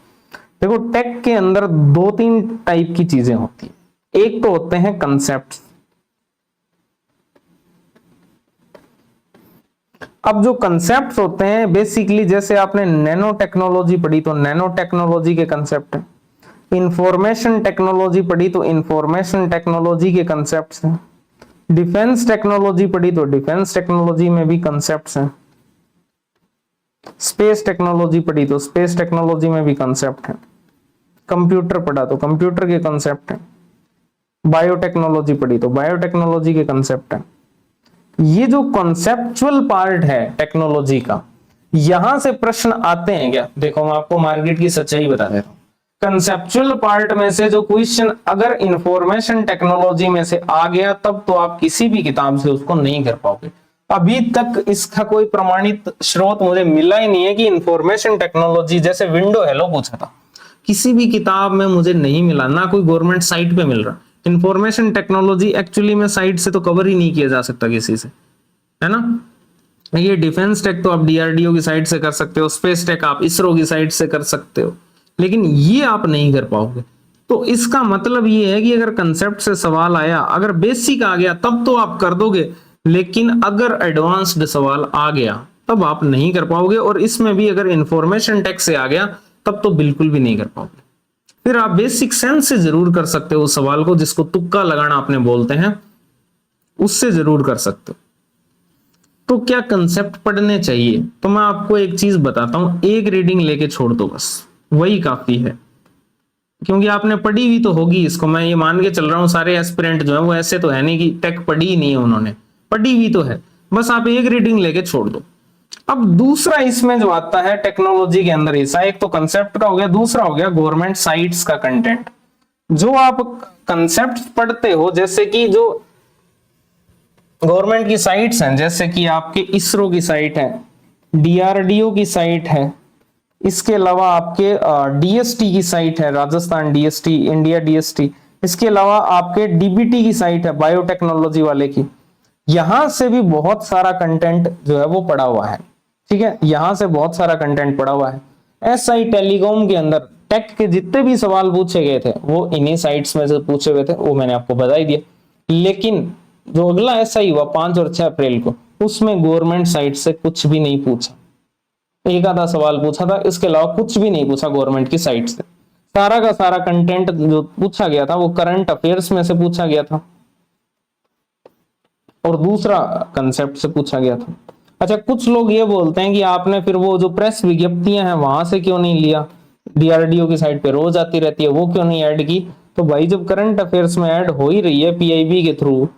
देखो टेक के अंदर 2-3 टाइप की चीजें होती है। एक तो होते हैं कंसेप्ट। अब जो कंसेप्ट होते हैं बेसिकली, जैसे आपने नैनो टेक्नोलॉजी पढ़ी तो नैनो टेक्नोलॉजी के कंसेप्ट है, इंफॉर्मेशन टेक्नोलॉजी पढ़ी तो इंफॉर्मेशन टेक्नोलॉजी के कंसेप्ट्स हैं, डिफेंस टेक्नोलॉजी पढ़ी तो डिफेंस टेक्नोलॉजी में भी कंसेप्ट्स हैं, स्पेस टेक्नोलॉजी पढ़ी तो स्पेस टेक्नोलॉजी में भी कंसेप्ट है, कंप्यूटर पढ़ा तो कंप्यूटर के कंसेप्ट है, बायोटेक्नोलॉजी पढ़ी तो बायोटेक्नोलॉजी के कंसेप्ट है। ये जो कॉन्सेप्चुअल पार्ट है टेक्नोलॉजी का, यहां से प्रश्न आते हैं क्या? देखो मैं आपको मार्केट की सच्चाई बता देता हूं। कंसेप्चुअल पार्ट में से जो क्वेश्चन अगर इंफॉर्मेशन टेक्नोलॉजी में से आ गया, तब तो आप किसी भी किताब से उसको नहीं कर पाओगे। अभी तक इसका कोई प्रमाणित स्रोत मुझे मिला ही नहीं है कि इंफॉर्मेशन टेक्नोलॉजी, जैसे विंडो हेलो पूछा था, किसी भी किताब में मुझे नहीं मिला, ना कोई गवर्नमेंट साइट पे मिल रहा। इंफॉर्मेशन टेक्नोलॉजी एक्चुअली में साइट से तो कवर ही नहीं किया जा सकता किसी से, है ना। ये डिफेंस टेक तो आप डीआरडीओ की साइट से कर सकते हो, स्पेस टेक आप इसरो की साइट से कर सकते हो, लेकिन ये आप नहीं कर पाओगे। तो इसका मतलब ये है कि अगर कंसेप्ट से सवाल आया, अगर बेसिक आ गया तब तो आप कर दोगे, लेकिन अगर एडवांस्ड सवाल आ गया तब आप नहीं कर पाओगे। और इसमें भी अगर इंफॉर्मेशन टेक से आ गया तब तो बिल्कुल भी नहीं कर पाओगे। फिर आप बेसिक सेंस से जरूर कर सकते हो उस सवाल को, जिसको तुक्का लगाना आपने बोलते हैं, उससे जरूर कर सकते हो। तो क्या कंसेप्ट पढ़ने चाहिए? तो मैं आपको एक चीज बताता हूं, एक रीडिंग लेके छोड़ दो बस, वही काफी है। क्योंकि आपने पढ़ी हुई तो होगी इसको, मैं ये मान के चल रहा हूं सारे एस्पिरेंट जो है वो ऐसे तो है नहीं कि टेक पढ़ी ही नहीं है, उन्होंने पढ़ी हुई तो है, बस आप एक रीडिंग लेके छोड़ दो। अब दूसरा इसमें जो आता है टेक्नोलॉजी के अंदर हिस्सा, एक तो कंसेप्ट का हो गया, दूसरा हो गया गवर्नमेंट साइट्स का कंटेंट। जो आप कंसेप्ट पढ़ते हो, जैसे कि जो गवर्नमेंट की साइट्स हैं, जैसे कि आपके इसरो की साइट है, डीआरडीओ की साइट है, इसके अलावा आपके डीएसटी की साइट है, राजस्थान डीएसटी, इंडिया डीएसटी, इसके अलावा आपके डीबीटी की साइट है, बायोटेक्नोलॉजी वाले की। यहां से भी बहुत सारा कंटेंट जो है वो पड़ा हुआ है, ठीक है, यहां से बहुत सारा कंटेंट पड़ा हुआ है। एसआई टेलीकॉम के अंदर टेक के जितने भी सवाल पूछे गए थे वो इन्हीं साइट्स में से पूछे हुए थे, वो मैंने आपको बता ही दिया। लेकिन जो अगला एसआई हुआ 5 और 6 अप्रैल को, उसमें गवर्नमेंट साइट से कुछ भी नहीं पूछा, एक आधा सवाल पूछा था, इसके अलावा कुछ भी नहीं पूछा गवर्नमेंट की साइट से। सारा का सारा कंटेंट जो पूछा गया था वो करंट अफेयर्स में से पूछा गया था और दूसरा कंसेप्ट से पूछा गया था। अच्छा, कुछ लोग ये बोलते हैं कि आपने फिर वो जो प्रेस विज्ञप्तियां हैं वहां से क्यों नहीं लिया, डीआरडीओ की साइट पे रोज आती रहती है, वो क्यों नहीं ऐड की? तो भाई जब करंट अफेयर्स में ऐड हो ही रही है पीआईबी के थ्रू,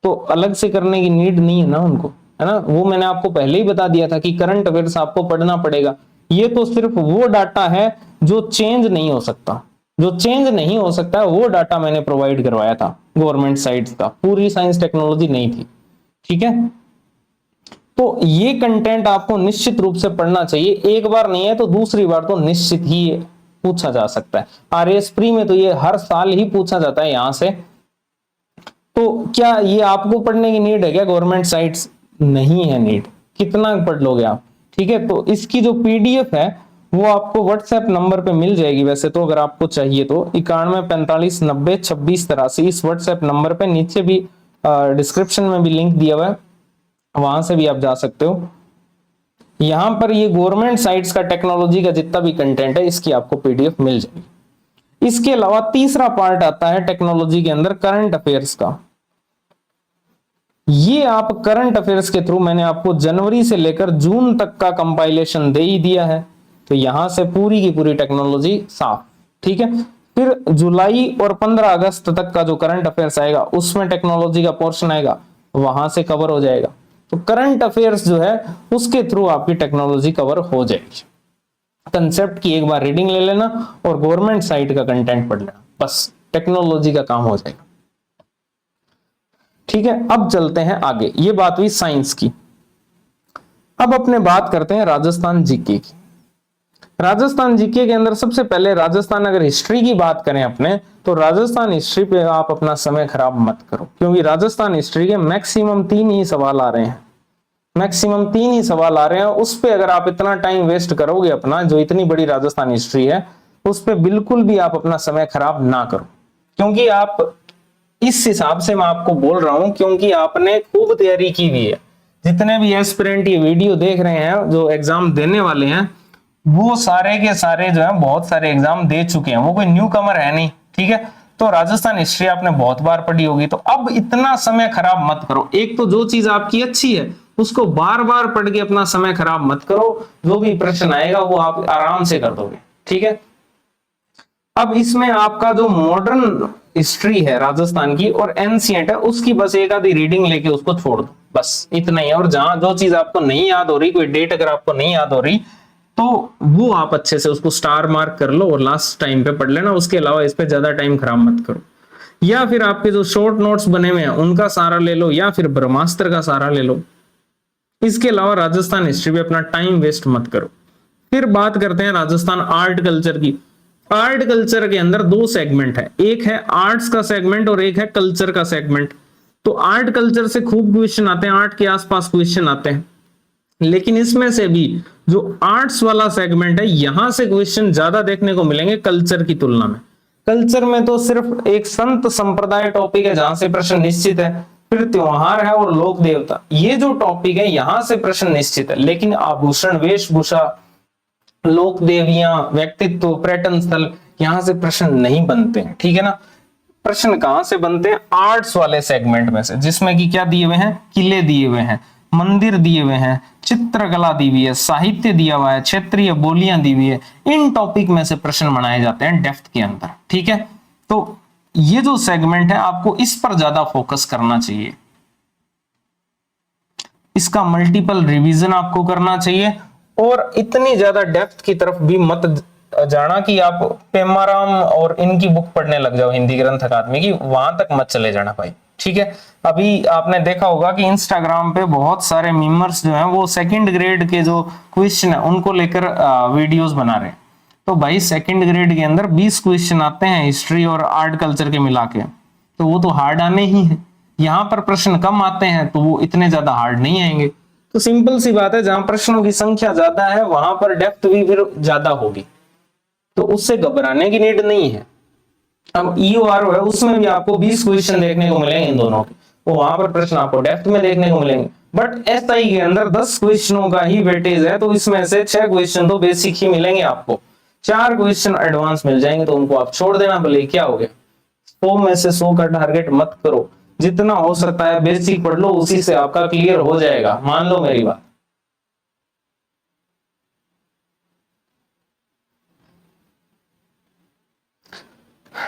तो अलग से करने की नीड नहीं है ना उनको, है ना। वो मैंने आपको पहले ही बता दिया था कि करंट अफेयर्स आपको पढ़ना पड़ेगा। ये तो सिर्फ वो डाटा है जो चेंज नहीं हो सकता, जो चेंज नहीं हो सकता वो डाटा मैंने प्रोवाइड करवाया था गवर्नमेंट साइट्स का, पूरी साइंस टेक्नोलॉजी नहीं थी, ठीक है। तो ये कंटेंट आपको निश्चित रूप से पढ़ना चाहिए, एक बार नहीं है तो दूसरी बार तो निश्चित ही पूछा जा सकता है। आरएएस प्री में तो ये हर साल ही पूछा जाता है यहां से। तो क्या ये आपको पढ़ने की नीड है क्या गवर्नमेंट साइट्स? नहीं है नीड, कितना पढ़ लोगे आप, ठीक है। तो इसकी जो पीडीएफ है वो आपको व्हाट्सएप नंबर पे मिल जाएगी वैसे तो, अगर आपको चाहिए तो 9145902683 इस व्हाट्सएप नंबर पे, नीचे भी डिस्क्रिप्शन में भी लिंक दिया हुआ है, वहां से भी आप जा सकते हो। यहां पर ये गवर्नमेंट साइट्स का टेक्नोलॉजी का जितना भी कंटेंट है इसकी आपको पीडीएफ मिल जाएगी। इसके अलावा तीसरा पार्ट आता है टेक्नोलॉजी के अंदर करंट अफेयर्स का। ये आप करंट अफेयर्स के थ्रू मैंने आपको जनवरी से लेकर जून तक का कंपाइलेशन दे ही दिया है, तो यहां से पूरी की पूरी टेक्नोलॉजी साफ, ठीक है। फिर जुलाई और 15 अगस्त तक का जो करंट अफेयर्स आएगा उसमें टेक्नोलॉजी का पोर्शन आएगा, वहां से कवर हो जाएगा। तो करंट अफेयर्स जो है उसके थ्रू आपकी टेक्नोलॉजी कवर हो जाएगी। कंसेप्ट की एक बार रीडिंग ले लेना और गवर्नमेंट साइट का कंटेंट पढ़ लेना, बस टेक्नोलॉजी का काम हो जाएगा, ठीक है। अब चलते हैं आगे, ये बात हुई साइंस की। अब अपने बात करते हैं राजस्थान जीके की। राजस्थान जीके के अंदर सबसे पहले राजस्थान, अगर हिस्ट्री की बात करें अपने, तो राजस्थान हिस्ट्री पे आप अपना समय खराब मत करो, क्योंकि राजस्थान हिस्ट्री के मैक्सिमम 3 ही सवाल आ रहे हैं, मैक्सिमम 3 ही सवाल आ रहे हैं। उस पे अगर आप इतना टाइम वेस्ट करोगे अपना, जो इतनी बड़ी राजस्थान हिस्ट्री है, उस पे बिल्कुल भी आप अपना समय खराब ना करो, क्योंकि आप इस हिसाब से मैं आपको बोल रहा हूं क्योंकि आपने खूब तैयारी की हुई है। जितने भी एस्पिरेंट ये वीडियो देख रहे हैं जो एग्जाम देने वाले हैं, वो सारे के सारे जो है बहुत सारे एग्जाम दे चुके हैं, वो कोई न्यू कमर है नहीं, ठीक है। तो राजस्थान हिस्ट्री आपने बहुत बार पढ़ी होगी, तो अब इतना समय खराब मत करो। एक तो जो चीज आपकी अच्छी है उसको बार बार पढ़ के अपना समय खराब मत करो, जो भी प्रश्न आएगा वो आप आराम से कर दोगे, ठीक है। अब इसमें आपका जो मॉडर्न हिस्ट्री है राजस्थान की और एंशिएंट है, उसकी बस एक आधी रीडिंग लेके उसको छोड़ दो, बस इतना ही है। और जहां जो चीज आपको नहीं याद हो रही, कोई डेट अगर आपको नहीं याद हो रही, तो वो आप अच्छे से उसको स्टार मार्क कर लो और लास्ट टाइम पे पढ़ लेना। उसके अलावा इस पे ज्यादा टाइम खराब मत करो। या फिर आपके जो शॉर्ट नोट्स बने हुए हैं उनका सहारा ले लो, या फिर ब्रह्मास्त्र का सहारा ले लो। इसके अलावा राजस्थान हिस्ट्री पे अपना टाइम वेस्ट मत करो। फिर बात करते हैं राजस्थान आर्ट कल्चर की। आर्ट कल्चर के अंदर 2 सेगमेंट है, एक है आर्ट्स का सेगमेंट और एक है कल्चर का सेगमेंट। तो आर्ट कल्चर से खूब क्वेश्चन आते हैं, आर्ट के आसपास क्वेश्चन आते हैं, लेकिन इसमें से भी जो आर्ट्स वाला सेगमेंट है यहां से क्वेश्चन ज्यादा देखने को मिलेंगे कल्चर की तुलना में। कल्चर में तो सिर्फ एक संत संप्रदाय टॉपिक है जहां से प्रश्न निश्चित है, फिर त्योहार है और लोक देवता, ये जो टॉपिक है यहां से प्रश्न निश्चित है। लेकिन आभूषण, वेशभूषा, लोक देवियां, व्यक्तित्व, पर्यटन स्थल, यहां से प्रश्न नहीं बनते हैं, ठीक है ना। प्रश्न कहां से बनते हैं? आर्ट्स वाले सेगमेंट में से, जिसमें कि क्या दिए हुए हैं? किले दिए हुए हैं, मंदिर दिए हुए हैं, चित्रकला दी हुई है, साहित्य दिया हुआ है, क्षेत्रीय बोलियां दी हुई है। इन टॉपिक में से प्रश्न बनाए जाते हैं डेप्थ के अंदर, ठीक है। तो ये जो सेगमेंट है आपको इस पर ज्यादा फोकस करना चाहिए, इसका मल्टीपल रिवीजन आपको करना चाहिए, और इतनी ज्यादा डेप्थ की तरफ भी मत जाना कि आप पेमाराम और इनकी बुक पढ़ने लग जाओ हिंदी ग्रंथ अकादमी की, वहां तक मत चले जाना भाई, ठीक है। अभी आपने देखा होगा कि इंस्टाग्राम पे बहुत सारे मीमर्स जो हैं वो सेकंड ग्रेड के जो क्वेश्चन है उनको लेकर वीडियोस बना रहे हैं। तो भाई सेकंड ग्रेड के अंदर 20 क्वेश्चन आते हैं हिस्ट्री और आर्ट कल्चर के मिला के, तो वो तो हार्ड आने ही है। यहाँ पर प्रश्न कम आते हैं तो वो इतने ज्यादा हार्ड नहीं आएंगे। तो सिंपल सी बात है, जहां प्रश्नों की संख्या ज्यादा है वहां पर डेप्थ भी फिर ज्यादा होगी, तो उससे घबराने की नीड नहीं है। अब EOR है उसमें भी आपको 20 क्वेश्चन देखने को मिलेंगे इन दोनों के, तो वहां पर प्रश्न आपको डेप्थ में देखने को मिलेंगे। बट SI के अंदर 10 क्वेश्चनों का ही वेटेज है, तो इसमें से 6 क्वेश्चन तो बेसिक ही मिलेंगे आपको, 4 क्वेश्चन एडवांस मिल जाएंगे, तो उनको आप छोड़ देना भले, क्या हो गया। 100 में से 100 का टारगेट मत करो, जितना हो सकता है बेसिक पढ़ लो, उसी से आपका क्लियर हो जाएगा, मान लो मेरी बात।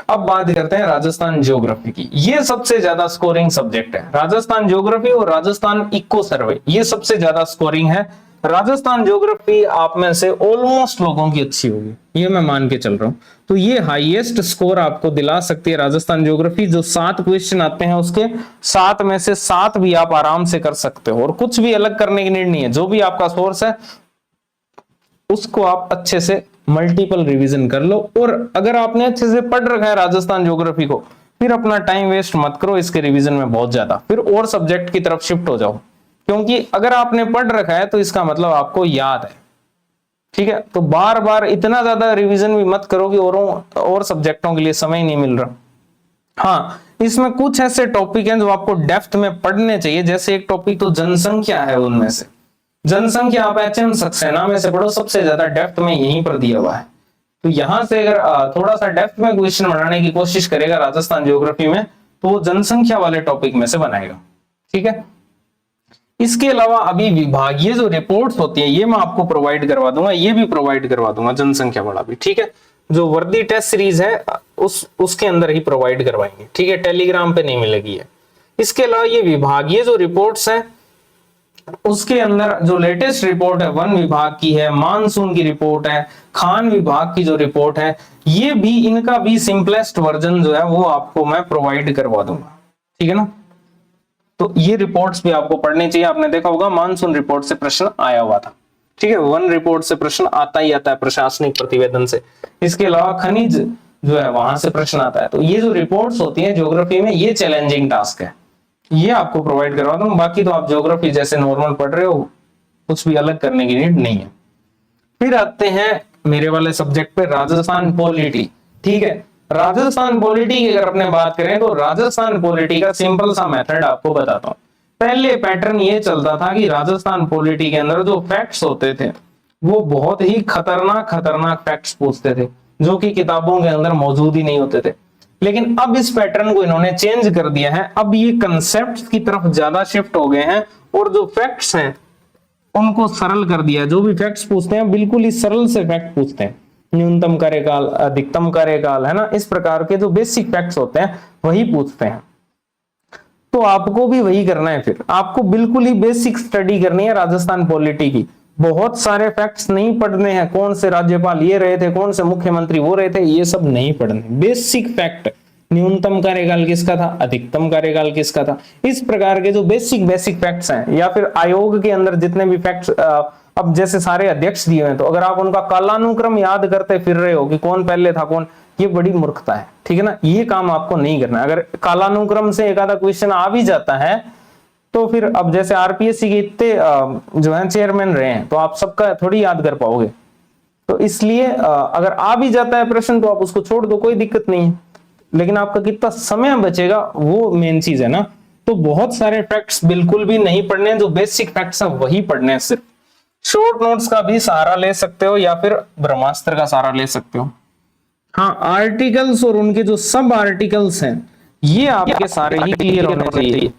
अब बात करते हैं राजस्थान ज्योग्राफी की। ये सबसे ज्यादा स्कोरिंग सब्जेक्ट है, राजस्थान ज्योग्राफी और राजस्थान इको सर्वे, ये सबसे ज्यादा स्कोरिंग है। राजस्थान ज्योग्राफी आप में से ऑलमोस्ट लोगों की अच्छी होगी, ये मैं मान के चल रहा हूं। तो ये हाईएस्ट स्कोर आपको दिला सकती है राजस्थान ज्योग्राफी। जो 7 क्वेश्चन आते हैं उसके 7 में से 7 भी आप आराम से कर सकते हो, और कुछ भी अलग करने की नीड नहीं है। जो भी आपका सोर्स है उसको आप अच्छे से मल्टीपल रिवीजन कर लो, और अगर आपने अच्छे से पढ़ रखा है राजस्थान ज्योग्राफी को, फिर अपना टाइम वेस्ट मत करो इसके रिवीजन में बहुत ज्यादा, फिर और सब्जेक्ट की तरफ शिफ्ट हो जाओ। क्योंकि अगर आपने पढ़ रखा है तो इसका मतलब आपको याद है, ठीक है। तो बार बार इतना ज्यादा रिवीजन भी मत करो कि और सब्जेक्टों के लिए समय नहीं मिल रहा। हाँ, इसमें कुछ ऐसे टॉपिक हैं जो आपको डेप्थ में पढ़ने चाहिए, जैसे एक टॉपिक तो जनसंख्या है, उनमें से जनसंख्या आप HM सक्सेना में से पढ़ो, सबसे ज्यादा डेप्थ में यहीं पर दिया हुआ है। तो यहां से अगर थोड़ा सा डेप्थ में क्वेश्चन बनाने की कोशिश करेगा राजस्थान ज्योग्राफी में, तो वो जनसंख्या वाले टॉपिक में से बनाएगा, ठीक है। इसके अलावा अभी विभागीय जो रिपोर्ट्स होती है ये मैं आपको प्रोवाइड करवा दूंगा, ये भी प्रोवाइड करवा दूंगा जनसंख्या वाला भी, ठीक है। जो वर्दी टेस्ट सीरीज है उसके अंदर ही प्रोवाइड करवाएंगे, ठीक है, टेलीग्राम पे नहीं मिलेगी है। इसके अलावा ये विभागीय जो रिपोर्ट्स है उसके अंदर जो लेटेस्ट रिपोर्ट है वन विभाग की है, मानसून की रिपोर्ट है, खान विभाग की जो रिपोर्ट है, ये भी इनका भी सिंपलेस्ट वर्जन जो है वो आपको मैं प्रोवाइड करवा दूंगा, ठीक है ना। तो ये रिपोर्ट्स भी आपको पढ़नी चाहिए। आपने देखा होगा मानसून रिपोर्ट से प्रश्न आया हुआ था, ठीक है, वन रिपोर्ट से प्रश्न आता ही आता है, प्रशासनिक प्रतिवेदन से। इसके अलावा खनिज जो है वहां से प्रश्न आता है। तो ये जो रिपोर्ट्स होती है ज्योग्राफी में, ये चैलेंजिंग टास्क है, ये आपको प्रोवाइड करवा दूं। बाकी तो आप ज्योग्राफी जैसे नॉर्मल पढ़ रहे हो, कुछ भी अलग करने की नीड नहीं है। फिर आते हैं मेरे वाले सब्जेक्ट पे, राजस्थान पॉलिटी, ठीक है। राजस्थान पॉलिटी की अगर अपने बात करें तो राजस्थान पॉलिटी का सिंपल सा मेथड आपको बताता हूं। पहले पैटर्न ये चलता था कि राजस्थान पॉलिटी के अंदर जो फैक्ट्स होते थे वो बहुत ही खतरनाक फैक्ट्स पूछते थे, जो कि किताबों के अंदर मौजूद ही नहीं होते थे। लेकिन अब इस पैटर्न को इन्होंने चेंज कर दिया है, अब ये कंसेप्ट की तरफ ज्यादा शिफ्ट हो गए हैं, और जो फैक्ट्स हैं उनको सरल कर दिया। जो भी फैक्ट्स पूछते हैं बिल्कुल ही सरल से फैक्ट पूछते हैं, न्यूनतम कार्यकाल, अधिकतम कार्यकाल, है ना, इस प्रकार के जो बेसिक फैक्ट्स होते हैं वही पूछते हैं। तो आपको भी वही करना है, फिर आपको बिल्कुल ही बेसिक स्टडी करनी है राजस्थान पॉलिटी की। बहुत सारे फैक्ट्स नहीं पढ़ने हैं, कौन से राज्यपाल ये रहे थे, कौन से मुख्यमंत्री वो रहे थे, ये सब नहीं पढ़ने। बेसिक फैक्ट, न्यूनतम कार्यकाल किसका था, अधिकतम कार्यकाल किसका था, इस प्रकार के जो बेसिक फैक्ट्स हैं, या फिर आयोग के अंदर जितने भी फैक्ट्स, अब जैसे सारे अध्यक्ष दिए हैं, तो अगर आप उनका कालानुक्रम याद करते फिर रहे हो कि कौन पहले था कौन, ये बड़ी मूर्खता है, ठीक है ना। ये काम आपको नहीं करना। अगर कालानुक्रम से एक आधा क्वेश्चन आ भी जाता है तो फिर, अब जैसे RPSC के इतने जो है चेयरमैन रहे हैं, तो आप सबका थोड़ी याद कर पाओगे। तो इसलिए अगर आ भी जाता है प्रश्न तो आप उसको छोड़ दो, कोई दिक्कत नहीं है, लेकिन आपका कितना समय बचेगा वो मेन चीज है ना। तो बहुत सारे फैक्ट्स बिल्कुल भी नहीं पढ़ने, जो बेसिक फैक्ट्स है वही पढ़ने हैं। सिर्फ शॉर्ट नोट्स का भी सहारा ले सकते हो, या फिर ब्रह्मास्त्र का सहारा ले सकते हो। हाँ, आर्टिकल्स और उनके जो सब आर्टिकल्स हैं ये आपके सारे ही क्लियर होने चाहिए,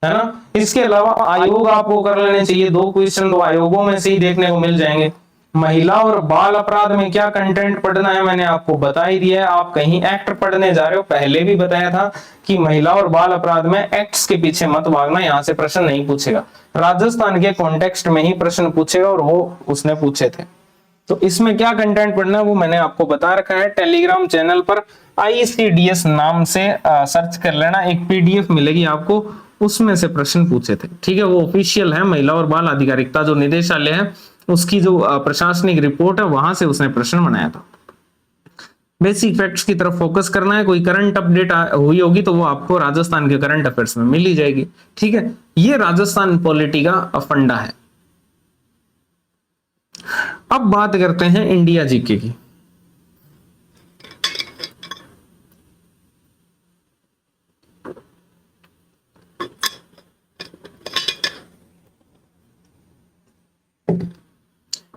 है ना। इसके अलावा आयोग आपको कर लेने चाहिए, 2 क्वेश्चन तो आयोगों में से ही देखने को मिल जाएंगे। महिला और बाल अपराध में क्या कंटेंट पढ़ना है मैंने आपको बता ही दिया है। आप कहीं एक्ट पढ़ने जा रहे हो, पहले भी बताया था कि महिला और बाल अपराध में एक्ट्स के पीछे मत भागना, यहां से प्रश्न नहीं पूछेगा, राजस्थान के कॉन्टेक्स्ट में ही प्रश्न पूछेगा और वो उसने पूछे थे। तो इसमें क्या कंटेंट पढ़ना है वो मैंने आपको बता रखा है। टेलीग्राम चैनल पर ICDS नाम से सर्च कर लेना, एक PDF मिलेगी आपको, उसमें से प्रश्न पूछे थे, ठीक है। वो ऑफिशियल है, महिला और बाल आधिकारिकता जो निदेशालय है उसकी जो प्रशासनिक रिपोर्ट है वहां से उसने प्रश्न बनाया था। बेसिक फैक्ट्स की तरफ फोकस करना है, कोई करंट अपडेट हुई होगी तो वो आपको राजस्थान के करंट अफेयर्स में मिल ही जाएगी, ठीक है। ये राजस्थान पॉलिटी का फंडा है। अब बात करते हैं इंडिया जीके की।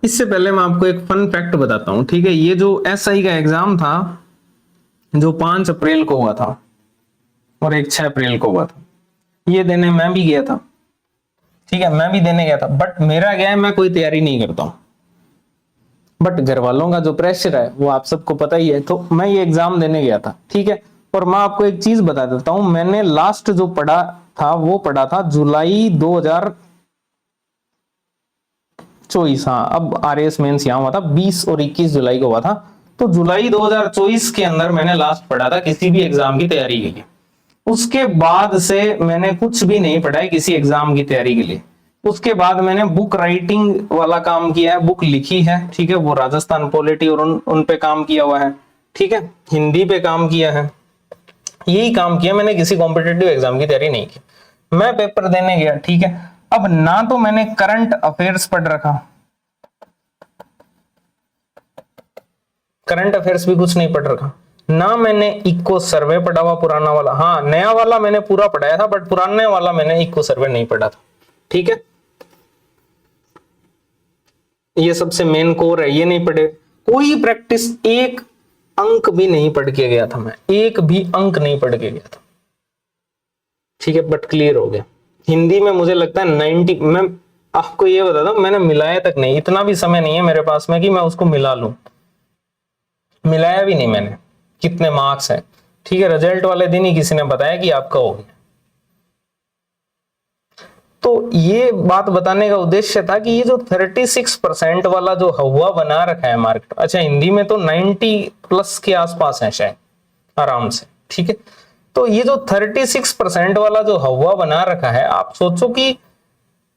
इससे पहले मैं आपको एक फन फैक्ट बताता हूं, ठीक है। ये जो SI का एग्जाम था जो 5 अप्रैल को हुआ था और एक 6 अप्रैल को हुआ था, ये देने मैं भी गया था, ठीक है, मैं भी देने गया था। बट मेरा क्या है, मैं कोई तैयारी नहीं करता हूं, बट घर वालों का जो प्रेशर है वो आप सबको पता ही है, तो मैं ये एग्जाम देने गया था, ठीक है। और मैं आपको एक चीज बता देता हूं, मैंने लास्ट जो पढ़ा था वो पढ़ा था जुलाई 2024। हाँ, अब RAS मेंस यहाँ हुआ था 20 और 21 जुलाई को हुआ था, तो जुलाई 2024 के अंदर मैंने लास्ट पढ़ा था किसी भी एग्जाम की तैयारी के लिए। उसके बाद से मैंने कुछ भी नहीं पढ़ा है किसी एग्जाम की तैयारी के लिए। उसके बाद मैंने बुक राइटिंग वाला काम किया है, बुक लिखी है, ठीक है, वो राजस्थान पॉलिटी और उन पे काम किया हुआ है, ठीक है, हिंदी पे काम किया है, यही काम किया मैंने, किसी कॉम्पिटिटिव एग्जाम की तैयारी नहीं की। मैं पेपर देने गया, ठीक है। अब ना तो मैंने करंट अफेयर्स पढ़ रखा, करंट अफेयर्स भी कुछ नहीं पढ़ रखा, ना मैंने इको सर्वे पढ़ा हुआ पुराना वाला, हाँ नया वाला मैंने पूरा पढ़ाया था बट पुराने वाला मैंने इको सर्वे नहीं पढ़ा था, ठीक है। ये सबसे मेन कोर है, ये नहीं पढ़े। कोई प्रैक्टिस, एक अंक भी नहीं पढ़ के गया था मैं, एक भी अंक नहीं पढ़ के गया था, ठीक है, बट क्लियर हो गया। हिंदी में मुझे लगता है 90, मैं आपको ये बताता हूं मैंने मिलाया तक नहीं, इतना भी समय नहीं है मेरे पास में कि मैं उसको मिला लूं, मिलाया भी नहीं मैंने कितने मार्क्स हैं, ठीक है। रिजल्ट वाले दिन ही किसी ने बताया कि आपका हो गया। तो ये बात बताने का उद्देश्य था कि ये जो 36% वाला जो हवा बना रखा है मार्केट, अच्छा हिंदी में तो 90+ के आसपास है शायद आराम से, ठीक है। तो ये जो 36% वाला जो हवा बना रखा है, आप सोचो कि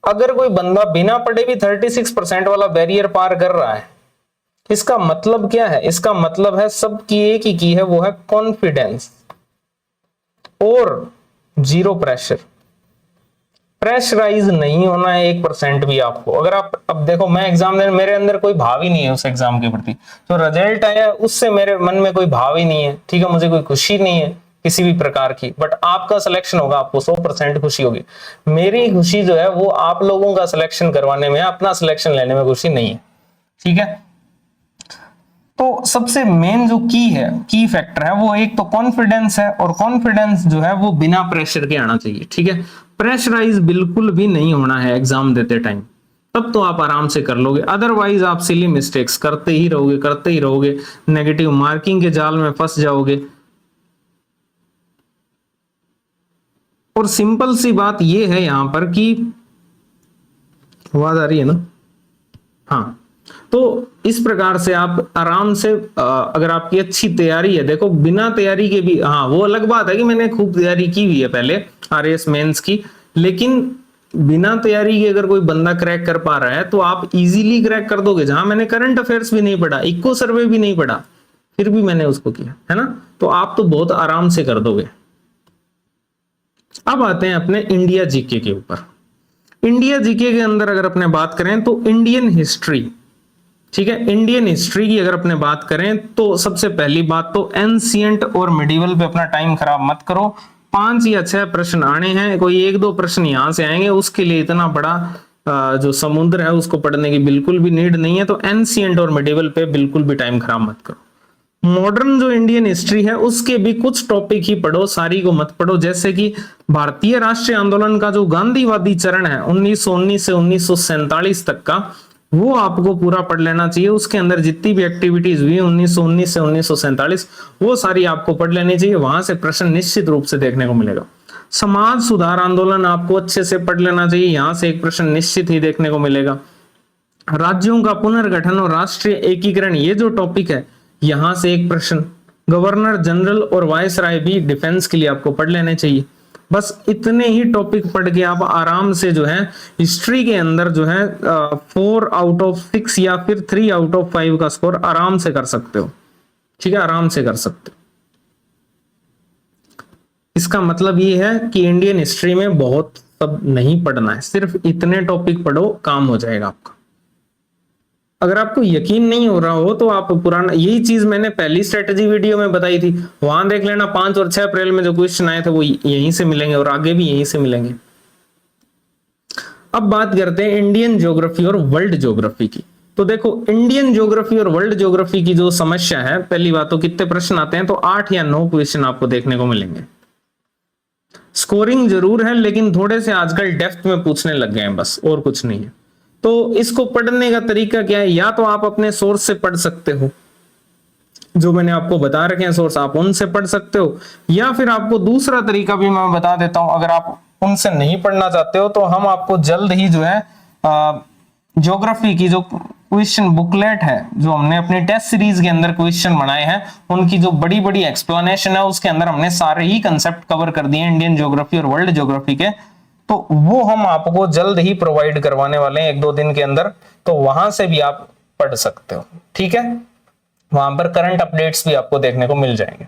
अगर कोई बंदा बिना पढ़े भी 36% वाला बैरियर पार कर रहा है, इसका मतलब क्या है, इसका मतलब है सबकी एक ही की है, वो है कॉन्फिडेंस और जीरो प्रेशर। प्रेशराइज नहीं होना है 1% भी आपको। अगर आप अब देखो, मैं एग्जाम देने, मेरे अंदर कोई भाव ही नहीं है उस एग्जाम के प्रति, तो रिजल्ट आया उससे मेरे मन में कोई भाव ही नहीं है, ठीक है, मुझे कोई खुशी नहीं है किसी भी प्रकार की। बट आपका सिलेक्शन होगा, आपको 100% खुशी होगी। मेरी खुशी जो है वो आप लोगों का सिलेक्शन करवाने में, अपना सिलेक्शन लेने में खुशी नहीं है, ठीक है। तो सबसे मेन जो की फैक्टर है वो एक तो कॉन्फिडेंस है, और कॉन्फिडेंस जो है वो बिना प्रेशर के आना चाहिए, ठीक है। प्रेशराइज बिल्कुल भी नहीं होना है एग्जाम देते टाइम, तब तो आप आराम से कर लोगे, अदरवाइज आप सिली मिस्टेक्स करते ही रहोगे, नेगेटिव मार्किंग के जाल में फंस जाओगे। और सिंपल सी बात ये है यहां पर कि, आवाज आ रही है ना, हाँ, तो इस प्रकार से आप आराम से, अगर आपकी अच्छी तैयारी है, देखो बिना तैयारी के भी, हाँ वो अलग बात है कि मैंने खूब तैयारी की हुई है पहले RAS मेंस की, लेकिन बिना तैयारी के अगर कोई बंदा क्रैक कर पा रहा है तो आप इजीली क्रैक कर दोगे। जहां मैंने करंट अफेयर्स भी नहीं पढ़ा, इको सर्वे भी नहीं पढ़ा, फिर भी मैंने उसको किया है ना, तो आप तो बहुत आराम से कर दोगे। अब आते हैं अपने इंडिया जीके के ऊपर। इंडिया जीके के अंदर अगर अपने बात करें तो इंडियन हिस्ट्री, ठीक है, इंडियन हिस्ट्री की अगर अपने बात करें तो सबसे पहली बात तो एंशिएंट और मिडिवल पे अपना टाइम खराब मत करो। 5 या 6 प्रश्न आने हैं, कोई 1-2 प्रश्न यहां से आएंगे, उसके लिए इतना बड़ा जो समुद्र है उसको पढ़ने की बिल्कुल भी नीड नहीं है। तो एंशिएंट और मिडिवल पे बिल्कुल भी टाइम खराब मत करो। मॉडर्न जो इंडियन हिस्ट्री है उसके भी कुछ टॉपिक ही पढ़ो, सारी को मत पढ़ो। जैसे कि भारतीय राष्ट्रीय आंदोलन का जो गांधीवादी चरण है 1919 से 1947 तक का, वो आपको पूरा पढ़ लेना चाहिए। उसके अंदर जितनी भी एक्टिविटीज हुई 1919 से 1947 वो सारी आपको पढ़ लेनी चाहिए। वहां से प्रश्न निश्चित रूप से देखने को मिलेगा। समाज सुधार आंदोलन आपको अच्छे से पढ़ लेना चाहिए, यहां से एक प्रश्न निश्चित ही देखने को मिलेगा। राज्यों का पुनर्गठन और राष्ट्रीय एकीकरण, ये जो टॉपिक है यहां से एक प्रश्न। गवर्नर जनरल और वायसराय भी डिफेंस के लिए आपको पढ़ लेने चाहिए। बस इतने ही टॉपिक पढ़ के आप आराम से जो है हिस्ट्री के अंदर जो है 4 आउट ऑफ 6 या फिर 3 आउट ऑफ 5 का स्कोर आराम से कर सकते हो। ठीक है, आराम से कर सकते हो। इसका मतलब ये है कि इंडियन हिस्ट्री में बहुत सब नहीं पढ़ना है, सिर्फ इतने टॉपिक पढ़ो, काम हो जाएगा आपका। अगर आपको यकीन नहीं हो रहा हो तो आप पुराना, यही चीज मैंने पहली स्ट्रेटेजी वीडियो में बताई थी, वहां देख लेना। 5 और 6 अप्रैल में जो क्वेश्चन आए थे वो यहीं से मिलेंगे और आगे भी यहीं से मिलेंगे। अब बात करते हैं इंडियन ज्योग्राफी और वर्ल्ड ज्योग्राफी की। तो देखो, इंडियन ज्योग्राफी और वर्ल्ड ज्योग्राफी की जो समस्या है, पहली बात तो कितने प्रश्न आते हैं, तो 8 या 9 क्वेश्चन आपको देखने को मिलेंगे। स्कोरिंग जरूर है लेकिन थोड़े से आजकल डेप्थ में पूछने लग गए हैं, बस और कुछ नहीं है। तो इसको पढ़ने का तरीका क्या है, या तो आप अपने सोर्स से पढ़ सकते हो, जो मैंने आपको बता रखे हैं सोर्स, आप उनसे पढ़ सकते हो, या फिर आपको दूसरा तरीका भी मैं बता देता हूं। अगर आप उनसे नहीं पढ़ना चाहते हो तो हम आपको जल्द ही जो है ज्योग्राफी की जो क्वेश्चन बुकलेट है, जो हमने अपनी टेस्ट सीरीज के अंदर क्वेश्चन बनाए हैं, उनकी जो बड़ी बड़ी एक्सप्लेनेशन है उसके अंदर हमने सारे ही कंसेप्ट कवर कर दिए इंडियन ज्योग्राफी और वर्ल्ड ज्योग्राफी के। तो वो हम आपको जल्द ही प्रोवाइड करवाने वाले हैं 1-2 दिन के अंदर, तो वहां से भी आप पढ़ सकते हो। ठीक है, वहां पर करंट अपडेट्स भी आपको देखने को मिल जाएंगे।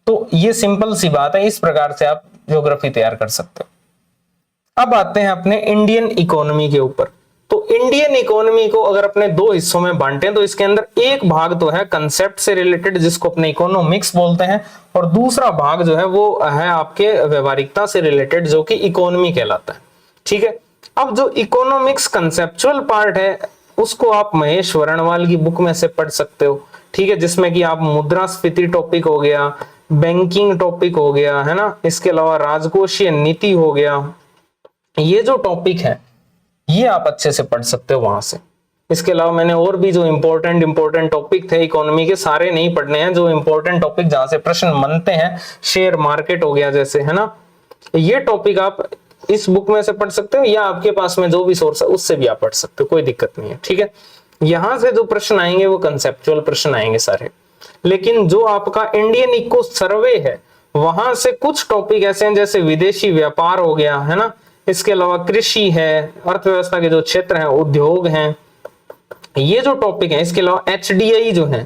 तो ये सिंपल सी बात है, इस प्रकार से आप ज्योग्राफी तैयार कर सकते हो। अब आते हैं अपने इंडियन इकोनॉमी के ऊपर। तो इंडियन इकोनॉमी को अगर अपने 2 हिस्सों में बांटे तो इसके अंदर एक भाग तो है कंसेप्ट से रिलेटेड, जिसको अपने इकोनॉमिक्स बोलते हैं, और दूसरा भाग जो है वो है आपके व्यवहारिकता से रिलेटेड, जो कि इकोनॉमी कहलाता है। ठीक है, अब जो इकोनॉमिक्स कंसेप्चुअल पार्ट है उसको आप महेश वर्णवाल की बुक में से पढ़ सकते हो। ठीक है, जिसमें कि आप मुद्रास्फीति टॉपिक हो गया, बैंकिंग टॉपिक हो गया, है ना, इसके अलावा राजकोषीय नीति हो गया, ये जो टॉपिक है ये आप अच्छे से पढ़ सकते हो वहां से। इसके अलावा मैंने और भी जो इंपॉर्टेंट टॉपिक थे इकोनॉमी के, सारे नहीं पढ़ने हैं, जो इंपॉर्टेंट टॉपिक जहां से प्रश्न बनते हैं, शेयर मार्केट हो गया जैसे, है ना, ये टॉपिक आप इस बुक में से पढ़ सकते हो, या आपके पास में जो भी सोर्स है उससे भी आप पढ़ सकते हो, कोई दिक्कत नहीं है। ठीक है, यहां से जो प्रश्न आएंगे वो कंसेप्चुअल प्रश्न आएंगे सारे। लेकिन जो आपका इंडियन इको सर्वे है वहां से कुछ टॉपिक ऐसे हैं जैसे विदेशी व्यापार हो गया, है ना, इसके अलावा कृषि है, अर्थव्यवस्था के जो क्षेत्र हैं, उद्योग हैं, ये जो टॉपिक है। इसके अलावा एचडीआई जो है,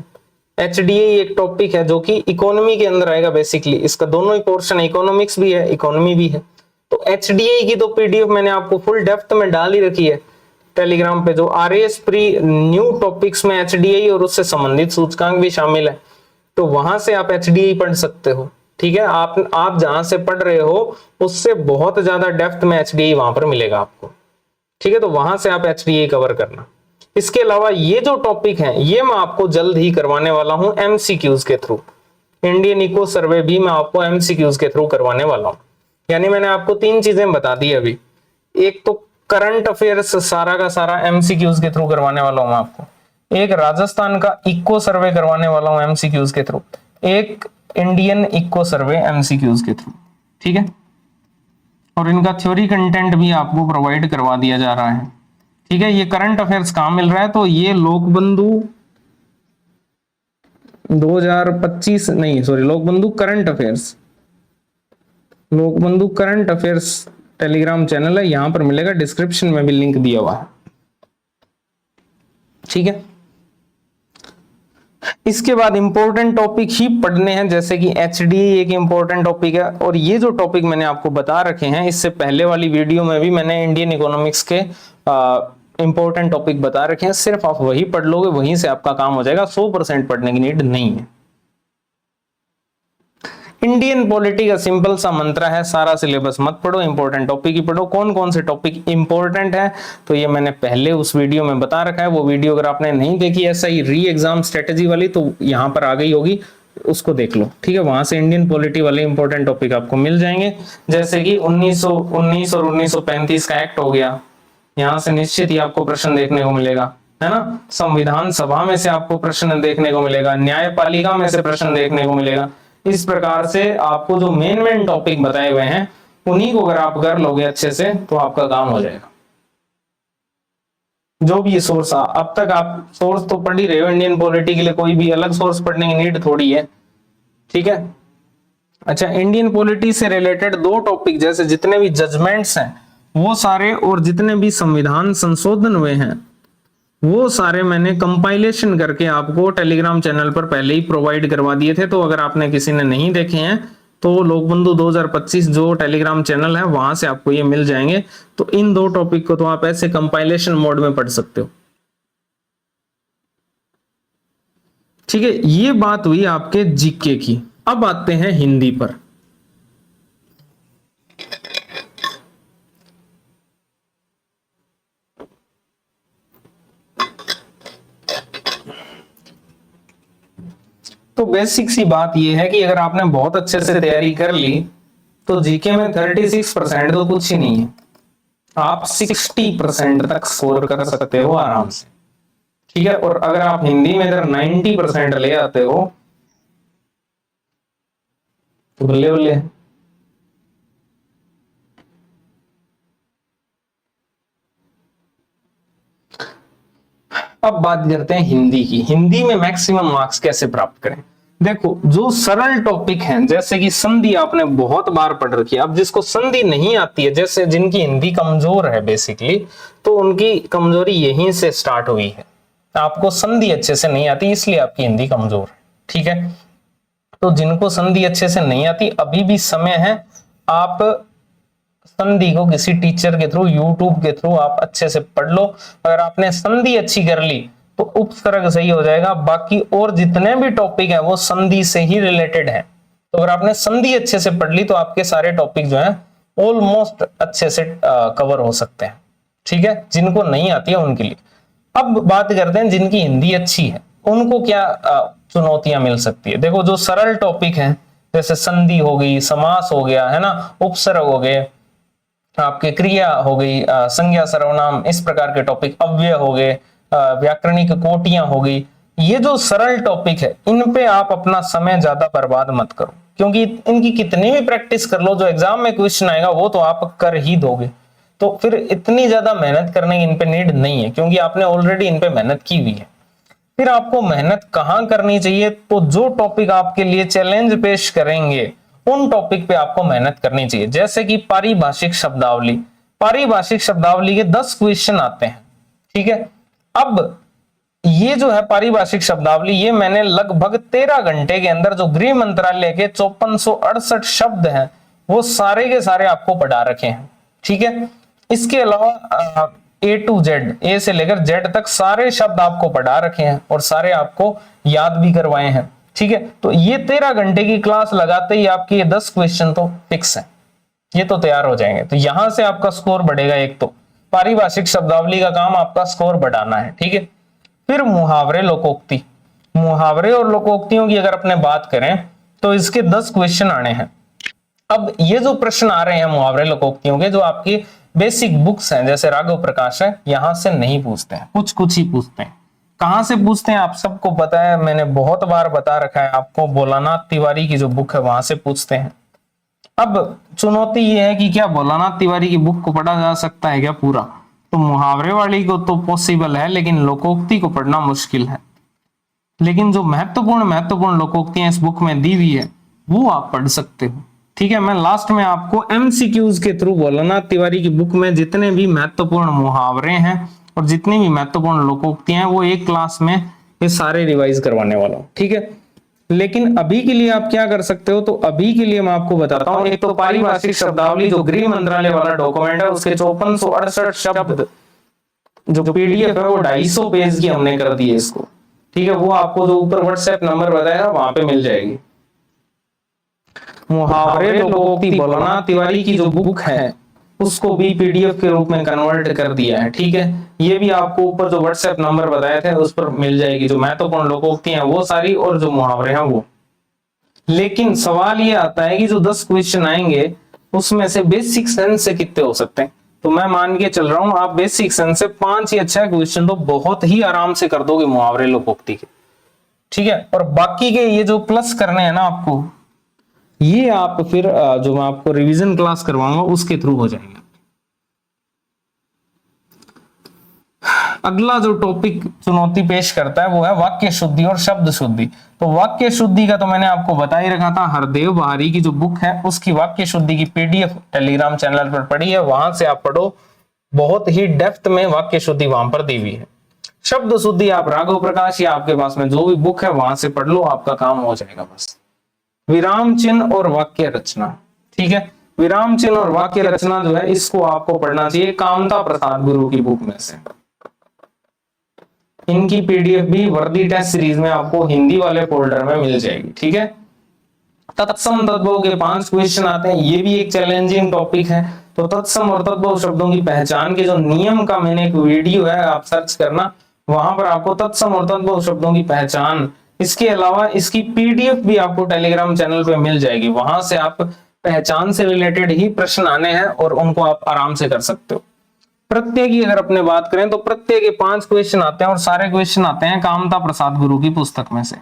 एचडीआई एक टॉपिक है जो कि इकोनॉमी के अंदर आएगा बेसिकली। इसका दोनों ही पोर्शन है, इकोनॉमिक्स भी है, इकोनॉमी भी है। तो एचडीआई की तो पीडीएफ मैंने आपको फुल डेप्थ में डाल ही रखी है टेलीग्राम पे, जो आरएएस प्री न्यू टॉपिक्स में एचडीआई और उससे संबंधित सूचकांक भी शामिल है, तो वहां से आप एचडीआई पढ़ सकते हो। ठीक है, आप जहां से पढ़ रहे हो उससे बहुत ज्यादा डेप्थ में एचडीआई वहां पर मिलेगा आपको। ठीक है, तो वहां से आप एचडीआई कवर करना। इसके अलावा ये जो टॉपिक है ये मैं आपको जल्द ही करवाने वाला हूं एमसीक्यूज के थ्रू। इंडियन इको सर्वे भी मैं आपको एमसीक्यूज के थ्रू करवाने वाला हूं। यानी मैंने आपको 3 चीजें बता दी अभी। एक तो करंट अफेयर्स सारा का सारा एमसीक्यूज के थ्रू करवाने वाला हूं आपको, एक राजस्थान का इको सर्वे करवाने वाला हूं एमसीक्यूज के थ्रू, एक इंडियन इको सर्वे एमसीक्यूज के थ्रू। ठीक है, और इनका थ्योरी कंटेंट भी आपको प्रोवाइड करवा दिया जा रहा है। ठीक है, ये करंट अफेयर्स कहां मिल रहा है, तो ये लोकबंधु 2025 नहीं sorry Lokbandhu current affairs, Lokbandhu current affairs Telegram channel है, यहां पर मिलेगा, डिस्क्रिप्शन में भी लिंक दिया हुआ है। ठीक है, इसके बाद इंपॉर्टेंट टॉपिक ही पढ़ने हैं, जैसे कि एचडीए एक इंपॉर्टेंट टॉपिक है, और ये जो टॉपिक मैंने आपको बता रखे हैं इससे पहले वाली वीडियो में भी मैंने इंडियन इकोनॉमिक्स के इंपॉर्टेंट टॉपिक बता रखे हैं। सिर्फ आप वही पढ़ लोगे, वहीं से आपका काम हो जाएगा, 100% पढ़ने की नीड नहीं है। इंडियन पॉलिटी का सिंपल सा मंत्र है, सारा सिलेबस मत पढ़ो, इंपॉर्टेंट टॉपिक ही पढ़ो। कौन कौन से टॉपिक इंपॉर्टेंट है तो ये मैंने पहले उस वीडियो में बता रखा है। वो वीडियो अगर आपने नहीं देखी ऐसा ही री एग्जाम स्ट्रेटेजी वाली तो यहाँ पर आ गई होगी, उसको देख लो, ठीक है। वहां से इंडियन पॉलिटी वाले इंपॉर्टेंट टॉपिक आपको मिल जाएंगे, जैसे कि 1919 और 1935 का एक्ट हो गया, यहाँ से निश्चित ही आपको प्रश्न देखने को मिलेगा, है ना। संविधान सभा में से आपको प्रश्न देखने को मिलेगा, न्यायपालिका में से प्रश्न देखने को मिलेगा। इस प्रकार से आपको जो मेन टॉपिक बताए हुए हैं उन्हीं को अगर आप कर लोगे अच्छे से तो आपका काम हो जाएगा। जो भी सोर्स अब तक आप सोर्स तो पढ़ ही रहे हो इंडियन पॉलिटी के लिए, कोई भी अलग सोर्स पढ़ने की नीड थोड़ी है, ठीक है। अच्छा, इंडियन पॉलिटी से रिलेटेड दो टॉपिक, जैसे जितने भी जजमेंट्स हैं वो सारे, और जितने भी संविधान संशोधन हुए हैं वो सारे मैंने कंपाइलेशन करके आपको टेलीग्राम चैनल पर पहले ही प्रोवाइड करवा दिए थे। तो अगर आपने किसी ने नहीं देखे हैं तो लोकबंधु 2025 जो टेलीग्राम चैनल है वहां से आपको ये मिल जाएंगे। तो इन दो टॉपिक को तो आप ऐसे कंपाइलेशन मोड में पढ़ सकते हो, ठीक है। ये बात हुई आपके जीके की। अब आते हैं हिंदी पर। तो बेसिक सी बात यह है कि अगर आपने बहुत अच्छे से तैयारी कर ली तो जीके में 36% तो कुछ ही नहीं है, आप 60% तक स्कोर कर सकते हो आराम से, ठीक है। और अगर आप हिंदी में अगर 90% ले आते हो तो बल्ले बल्ले। अब बात करते हैं हिंदी की। हिंदी में मैक्सिमम मार्क्स कैसे प्राप्त करें। देखो, जो सरल टॉपिक हैं जैसे कि संधि आपने बहुत बार पढ़ रखी है। अब जिसको संधि नहीं आती है, जैसे जिनकी हिंदी कमजोर है बेसिकली, तो उनकी कमजोरी यहीं से स्टार्ट हुई है। आपको संधि अच्छे से नहीं आती इसलिए आपकी हिंदी कमजोर है, ठीक है। तो जिनको संधि अच्छे से नहीं आती अभी भी समय है, आप संधि को किसी टीचर के थ्रू, यूट्यूब के थ्रू आप अच्छे से पढ़ लो। अगर आपने संधि अच्छी कर ली तो उपसर्ग सही हो जाएगा, बाकी और जितने भी टॉपिक है वो संधि से ही रिलेटेड है। तो अगर आपने संधि अच्छे से पढ़ ली तो आपके सारे टॉपिक जो है ऑलमोस्ट अच्छे से कवर हो सकते हैं, ठीक है। जिनको नहीं आती है उनके लिए। अब बात करते हैं जिनकी हिंदी अच्छी है उनको क्या चुनौतियां मिल सकती है। देखो, जो सरल टॉपिक है जैसे संधि हो गई, समास हो गया, है ना, उपसर्ग हो गए, आपके क्रिया हो गई, संज्ञा सर्वनाम, इस प्रकार के टॉपिक, अव्यय हो गए, व्याकरणिक कोटियां हो गई, ये जो सरल टॉपिक है इन पे आप अपना समय ज्यादा बर्बाद मत करो, क्योंकि इनकी कितनी भी प्रैक्टिस कर लो जो एग्जाम में क्वेश्चन आएगा वो तो आप कर ही दोगे। तो फिर इतनी ज्यादा मेहनत करने की इन पे नीड नहीं है, क्योंकि आपने ऑलरेडी इन पे मेहनत की हुई है। फिर आपको मेहनत कहाँ करनी चाहिए, तो जो टॉपिक आपके लिए चैलेंज पेश करेंगे उन टॉपिक पे आपको मेहनत करनी चाहिए। जैसे कि पारिभाषिक शब्दावली, पारिभाषिक शब्दावली के 10 क्वेश्चन आते हैं, ठीक है। अब ये जो है पारिभाषिक शब्दावली, ये मैंने लगभग 13 घंटे के अंदर जो गृह मंत्रालय के 5468 शब्द हैं वो सारे के सारे आपको पढ़ा रखे हैं, ठीक है। इसके अलावा A to Z, A से लेकर Z तक सारे शब्द आपको पढ़ा रखे हैं और सारे आपको याद भी करवाए हैं, ठीक है। तो ये 13 घंटे की क्लास लगाते ही आपके ये 10 क्वेश्चन तो फिक्स है, ये तो तैयार हो जाएंगे। तो यहां से आपका स्कोर बढ़ेगा। एक तो पारिभाषिक शब्दावली का काम आपका स्कोर बढ़ाना है, ठीक है। फिर मुहावरे, लोकोक्ति, मुहावरे और लोकोक्तियों की अगर अपने बात करें तो इसके 10 क्वेश्चन आने हैं। अब ये जो प्रश्न आ रहे हैं मुहावरे लोकोक्तियों के, जो आपकी बेसिक बुक्स हैं जैसे राघव प्रकाश है, यहां से नहीं पूछते हैं, कुछ कुछ ही पूछते हैं। कहां से पूछते हैं आप सबको पता है, मैंने बहुत बार बता रखा है आपको, भोलानाथ तिवारी की जो बुक है वहां से पूछते हैं। अब चुनौती ये है कि क्या भोलानाथ तिवारी की बुक को पढ़ा जा सकता है क्या पूरा, तो मुहावरे वाली को तो पॉसिबल है लेकिन लोकोक्ति को पढ़ना मुश्किल है। लेकिन जो महत्वपूर्ण लोकोक्तियां इस बुक में दी हुई है वो आप पढ़ सकते हो, ठीक है। मैं लास्ट में आपको एमसीक्यूज के थ्रू भोलानाथ तिवारी की बुक में जितने भी महत्वपूर्ण मुहावरे हैं और जितनी भी महत्वपूर्ण लोकोक्तियां हैं वो एक क्लास में ये सारे रिवाइज करवाने वाला हूं, ठीक है। लेकिन अभी के लिए आप क्या कर सकते हो, तो अभी के लिए मैं आपको बताता हूं। एक तो पारिभाषिक शब्दावली जो गृह मंत्रालय वाला डॉक्यूमेंट है उसके 5468 शब्द जो पीडीएफ है वो 250 पेज की हमने कर दी है इसको, ठीक है। वो आपको जो ऊपर व्हाट्सएप नंबर बताया वहां पे मिल जाएगी। मुहावरे लोकोक्ति भोलानाथ तिवारी की जो बुक है उसको भी पीडीएफ के रूप में कन्वर्ट कर दिया है। ठीक है, ये भी आपको ऊपर जो व्हाट्सएप नंबर बताए थे उस पर मिल जाएगी, जो महत्वपूर्ण लोकोक्ति हैं वो सारी और जो मुहावरे हैं वो। लेकिन सवाल ये आता है कि जो 10 क्वेश्चन आएंगे उसमें से बेसिक सेंस से कितने हो सकते हैं। तो मैं मान के चल रहा हूं आप बेसिक सेंस से 5 या 6 क्वेश्चन तो बहुत ही आराम से कर दोगे मुहावरे लोकोक्ति के। ठीक है, और बाकी के ये जो प्लस करने हैं ना आपको, ये आप फिर जो मैं आपको रिवीजन क्लास करवाऊंगा उसके थ्रू हो जाएंगे। अगला जो टॉपिक चुनौती पेश करता है वो है वाक्य शुद्धि और शब्द शुद्धि। तो वाक्य शुद्धि का तो मैंने आपको बता ही रखा था, हरदेव बहारी की जो बुक है उसकी वाक्य शुद्धि की पीडीएफ टेलीग्राम चैनल पर पड़ी है, वहां से आप पढ़ो, बहुत ही डेप्थ में वाक्य शुद्धि वहां पर दी हुई है। शब्द शुद्धि आप राघव प्रकाश या आपके पास में जो भी बुक है वहां से पढ़ लो, आपका काम हो जाएगा बस। विराम चिन्ह और वाक्य रचना, ठीक है, विराम चिन्ह और वाक्य रचना जो है इसको आपको पढ़ना चाहिए कामता प्रसाद गुरु की बुक में से। इनकी पीडीएफ भी वर्दी टेस्ट सीरीज में आपको हिंदी वाले फोल्डर में मिल जाएगी। ठीक है, तत्सम तद्भव के 5 क्वेश्चन आते हैं, ये भी एक चैलेंजिंग टॉपिक है। तो तत्सम और तद्भव शब्दों की पहचान के जो नियम का मैंने एक वीडियो है, आप सर्च करना, वहां पर आपको तत्सम और तद्भव शब्दों की पहचान, इसके अलावा इसकी पीडीएफ भी आपको टेलीग्राम चैनल पे मिल जाएगी, वहां से आप पहचान से रिलेटेड ही प्रश्न आने हैं और उनको आप आराम से कर सकते हो। प्रत्यय की अगर अपने बात करें तो प्रत्यय के 5 क्वेश्चन आते हैं और सारे क्वेश्चन आते हैं कामता प्रसाद गुरु की पुस्तक में से।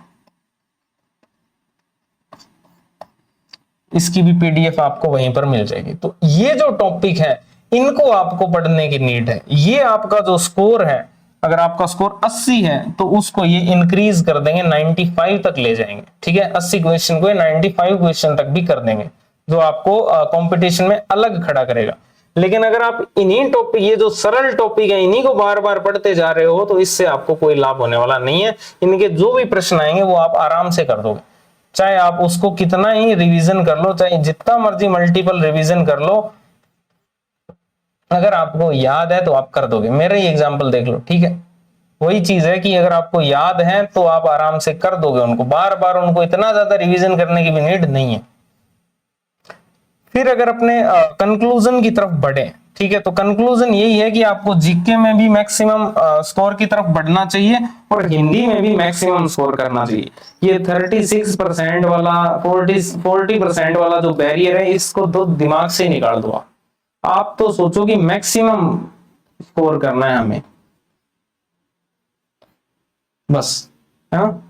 इसकी भी पीडीएफ आपको वहीं पर मिल जाएगी। तो ये जो टॉपिक है इनको आपको पढ़ने की नीड है। ये आपका जो स्कोर है, अगर आपका स्कोर 80 है तो उसको ये इंक्रीज कर देंगे, 95 तक ले जाएंगे। ठीक है, 80 क्वेश्चन को 95 क्वेश्चन तक भी कर देंगे, जो आपको कंपटीशन में अलग खड़ा करेगा। लेकिन अगर आप इन्हीं टॉपिक, ये जो सरल टॉपिक है, इन्हीं को बार बार पढ़ते जा रहे हो तो इससे आपको कोई लाभ होने वाला नहीं है। इनके जो भी प्रश्न आएंगे वो आप आराम से कर दोगे, चाहे आप उसको कितना ही रिवीजन कर लो, चाहे जितना मर्जी मल्टीपल रिवीजन कर लो, अगर आपको याद है तो आप कर दोगे। मेरा ही एग्जांपल देख लो। ठीक है, वही चीज है कि अगर आपको याद है तो आप आराम से कर दोगे उनको, बार बार उनको इतना ज्यादा रिवीजन करने की भी नीड नहीं है। फिर अगर अपने कंक्लूजन की तरफ बढ़े, ठीक है, तो कंक्लूजन यही है कि आपको जीके में भी मैक्सिमम स्कोर की तरफ बढ़ना चाहिए और हिंदी में भी मैक्सिमम स्कोर करना चाहिए। ये 36% वाला 40% वाला जो बैरियर है इसको तो दिमाग से निकाल दो। आप तो सोचो कि मैक्सिमम स्कोर करना है हमें, बस, है ना।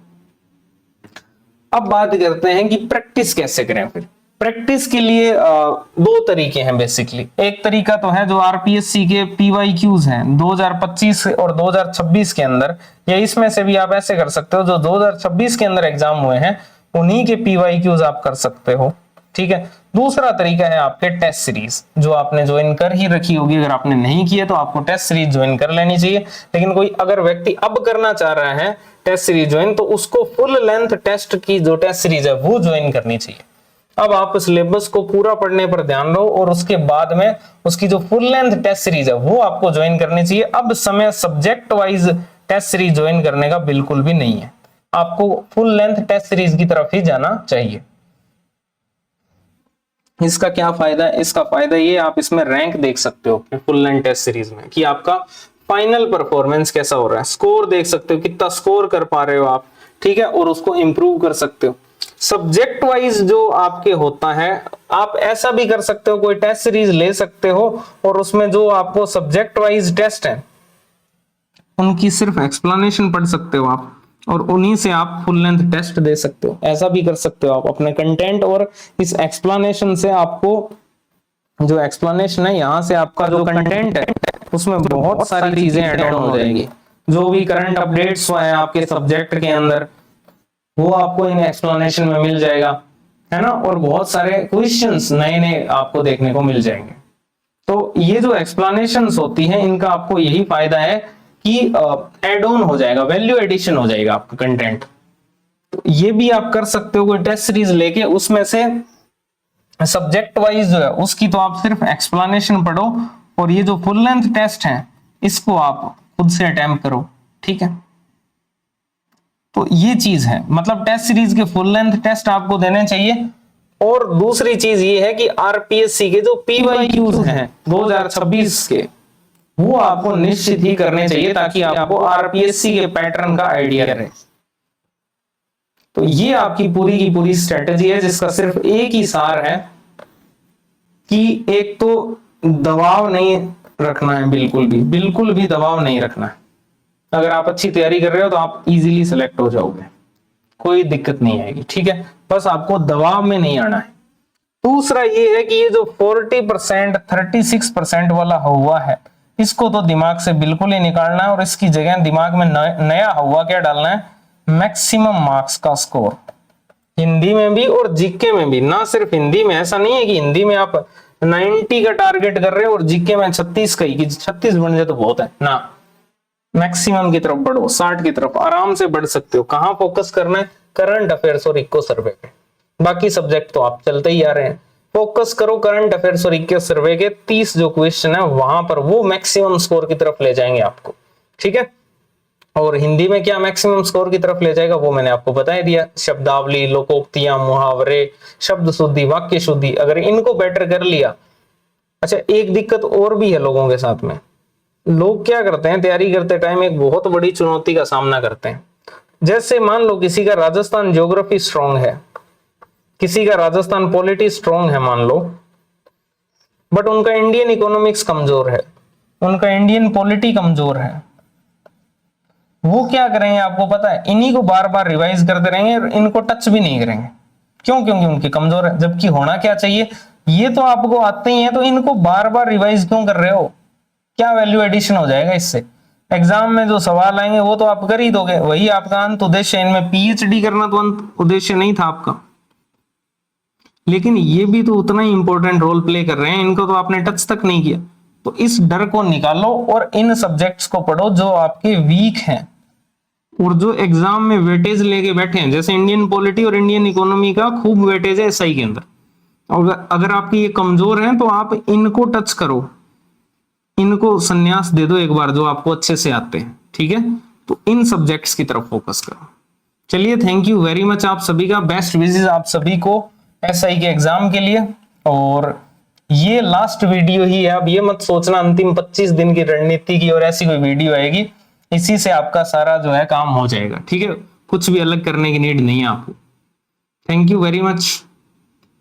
अब बात करते हैं कि प्रैक्टिस कैसे करें। फिर प्रैक्टिस के लिए 2 तरीके हैं बेसिकली। एक तरीका तो है जो आरपीएससी के पीवाईक्यूज हैं 2025 और 2026 के अंदर, या इसमें से भी आप ऐसे कर सकते हो जो 2026 के अंदर एग्जाम हुए हैं उन्हीं के पीवाईक्यूज आप कर सकते हो। ठीक है, दूसरा तरीका है आपके टेस्ट सीरीज, जो आपने ज्वाइन कर ही रखी होगी। अगर आपने नहीं किया तो आपको टेस्ट सीरीज ज्वाइन कर लेनी चाहिए। लेकिन कोई अगर व्यक्ति अब करना चाह रहा है टेस्ट सीरीज ज्वाइन, तो उसको फुल लेंथ टेस्ट की जो टेस्ट सीरीज है वो ज्वाइन करनी चाहिए। अब आप सिलेबस को पूरा पढ़ने पर ध्यान दो और उसके बाद में उसकी जो फुल लेंथ टेस्ट सीरीज है वो आपको ज्वाइन करनी चाहिए। अब समय subject wise test series join करने का बिल्कुल भी नहीं है, आपको फुल लेंथ टेस्ट सीरीज की तरफ ही जाना चाहिए। इसका क्या फायदा है? इसका फायदा ये, आप इसमें रैंक देख सकते हो फुल लेंथ टेस्ट सीरीज में कि आपका फाइनल परफॉर्मेंस कैसा हो रहा है, स्कोर देख सकते हो कितना स्कोर कर पा रहे हो आप। ठीक है, और उसको इंप्रूव कर सकते हो। सब्जेक्ट वाइज जो आपके होता है, आप ऐसा भी कर सकते हो, कोई टेस्ट सीरीज ले सकते हो और उसमें जो आपको सब्जेक्ट वाइज टेस्ट है उनकी सिर्फ एक्सप्लेनेशन पढ़ सकते हो आप, और उन्हीं से आप फुल लेंथ टेस्ट दे सकते हो। ऐसा भी कर सकते हो आप अपने कंटेंट और इस एक्सप्लेनेशन से, आपको जो एक्सप्लेनेशन है यहाँ से आपका जो कंटेंट है उसमें बहुत सारी चीजें ऐड ऑन हो जाएंगी। जो भी करंट अपडेट्स हैं आपके सब्जेक्ट के अंदर वो आपको इन एक्सप्लेनेशन में मिल जाएगा, है ना। और बहुत सारे क्वेश्चंस नए नए आपको देखने को मिल जाएंगे। तो ये जो एक्सप्लेनेशंस होती हैं इनका आपको यही फायदा है कि एड ऑन हो जाएगा, वैल्यू एडिशन हो जाएगा आपका कंटेंट। तो ये भी आप कर सकते हो, कोई टेस्ट सीरीज लेके उसमें से सब्जेक्ट वाइज जो है उसकी तो आप सिर्फ एक्सप्लेनेशन पढ़ो और ये जो फुल लेंथ टेस्ट है इसको आप खुद से अटेम्प्ट करो। ठीक है, तो ये चीज है, मतलब टेस्ट सीरीज के फुल लेंथ टेस्ट आपको देने चाहिए और दूसरी चीज ये है कि आरपीएससी के जो पीवाईक्यूज हैं 2026 के, वो आपको निश्चित ही करने चाहिए ताकि आपको आरपीएससी के पैटर्न का आइडिया रहे। तो ये आपकी पूरी की पूरी स्ट्रेटेजी है, जिसका सिर्फ एक ही सार है कि एक तो दबाव नहीं रखना है, बिल्कुल भी दबाव नहीं रखना है। अगर आप अच्छी तैयारी कर रहे हो तो आप इजीली सेलेक्ट हो जाओगे, कोई दिक्कत नहीं आएगी, ठीक है। बस आपको दबाव में नहीं आना है। दूसरा ये है कि ये जो 40% 36% वाला हुआ है, इसको तो दिमाग से बिल्कुल ही निकालना है और इसकी जगह दिमाग में नया हुआ क्या डालना है, मैक्सिमम मार्क्स का स्कोर, हिंदी में भी और जीके में भी। ना सिर्फ हिंदी में, ऐसा नहीं है कि हिंदी में आप 90 का टारगेट कर रहे हो और जीके में 36 का ही, कि 36 बन जाए तो बहुत है ना। मैक्सिमम की तरफ बढ़ो, 60 की तरफ आराम से बढ़ सकते हो। कहां फोकस करना है, करंट अफेयर्स और इको सर्वे पे। बाकी सब्जेक्ट तो आप चलते ही आ रहे हैं, फोकस करो करंट अफेयर्स और इको सर्वे के 30 जो क्वेश्चन है वहां पर, वो मैक्सिमम स्कोर की तरफ ले जाएंगे आपको, ठीक है। और हिंदी में क्या मैक्सिमम स्कोर की तरफ ले जाएगा वो मैंने आपको बता दिया। शब्दावली, लोकोक्तियां, मुहावरे, शब्द शुद्धि, वाक्य शुद्धि, अगर इनको बेटर कर लिया। अच्छा, एक दिक्कत और भी है लोगों के साथ में, लोग क्या करते हैं, तैयारी करते टाइम एक बहुत बड़ी चुनौती का सामना करते हैं। जैसे मान लो किसी का राजस्थान ज्योग्राफी स्ट्रांग है, किसी का राजस्थान पॉलिटी स्ट्रांग है मान लो, बट उनका इंडियन इकोनॉमिक्स कमजोर है, उनका इंडियन पॉलिटी कमजोर है। वो क्या करेंगे आपको पता है, इन्हीं को बार बार रिवाइज करते रहेंगे और इनको टच भी नहीं करेंगे। क्यों? क्योंकि उनके कमजोर है। जबकि होना क्या चाहिए, ये तो आपको आते ही है, तो इनको बार बार रिवाइज क्यों कर रहे हो? क्या वैल्यू एडिशन हो जाएगा इससे? एग्जाम में जो सवाल आएंगे वो तो आप कर ही दोगे, वही आपका अंत उद्देश्य है। इनमें पीएचडी करना तो अंत उद्देश्य नहीं था आपका, लेकिन ये भी तो उतना ही इंपॉर्टेंट रोल प्ले कर रहे हैं, इनको तो आपने टच तक नहीं किया। तो इस डर को निकालो और इन सब्जेक्ट्स को पढ़ो जो आपके वीक हैं और जो एग्जाम में वेटेज लेके बैठे हैं। जैसे इंडियन पॉलिटी और इंडियन इकोनॉमी का खूब वेटेज है एसआई के अंदर, और अगर आपकी ये कमजोर है तो आप इनको टच करो, इनको संन्यास दे दो एक बार, जो आपको अच्छे से आते हैं, ठीक है। तो इन सब्जेक्ट्स की तरफ फोकस करो। चलिए, थैंक यू वेरी मच आप सभी का, बेस्ट विशेस आप सभी को एसआई के एग्जाम के लिए। और ये लास्ट वीडियो ही है, अब ये मत सोचना अंतिम 25 दिन की रणनीति की और ऐसी कोई वीडियो आएगी, इसी से आपका सारा जो है काम हो जाएगा, ठीक है। कुछ भी अलग करने की नीड नहीं है आपको। Thank you very much.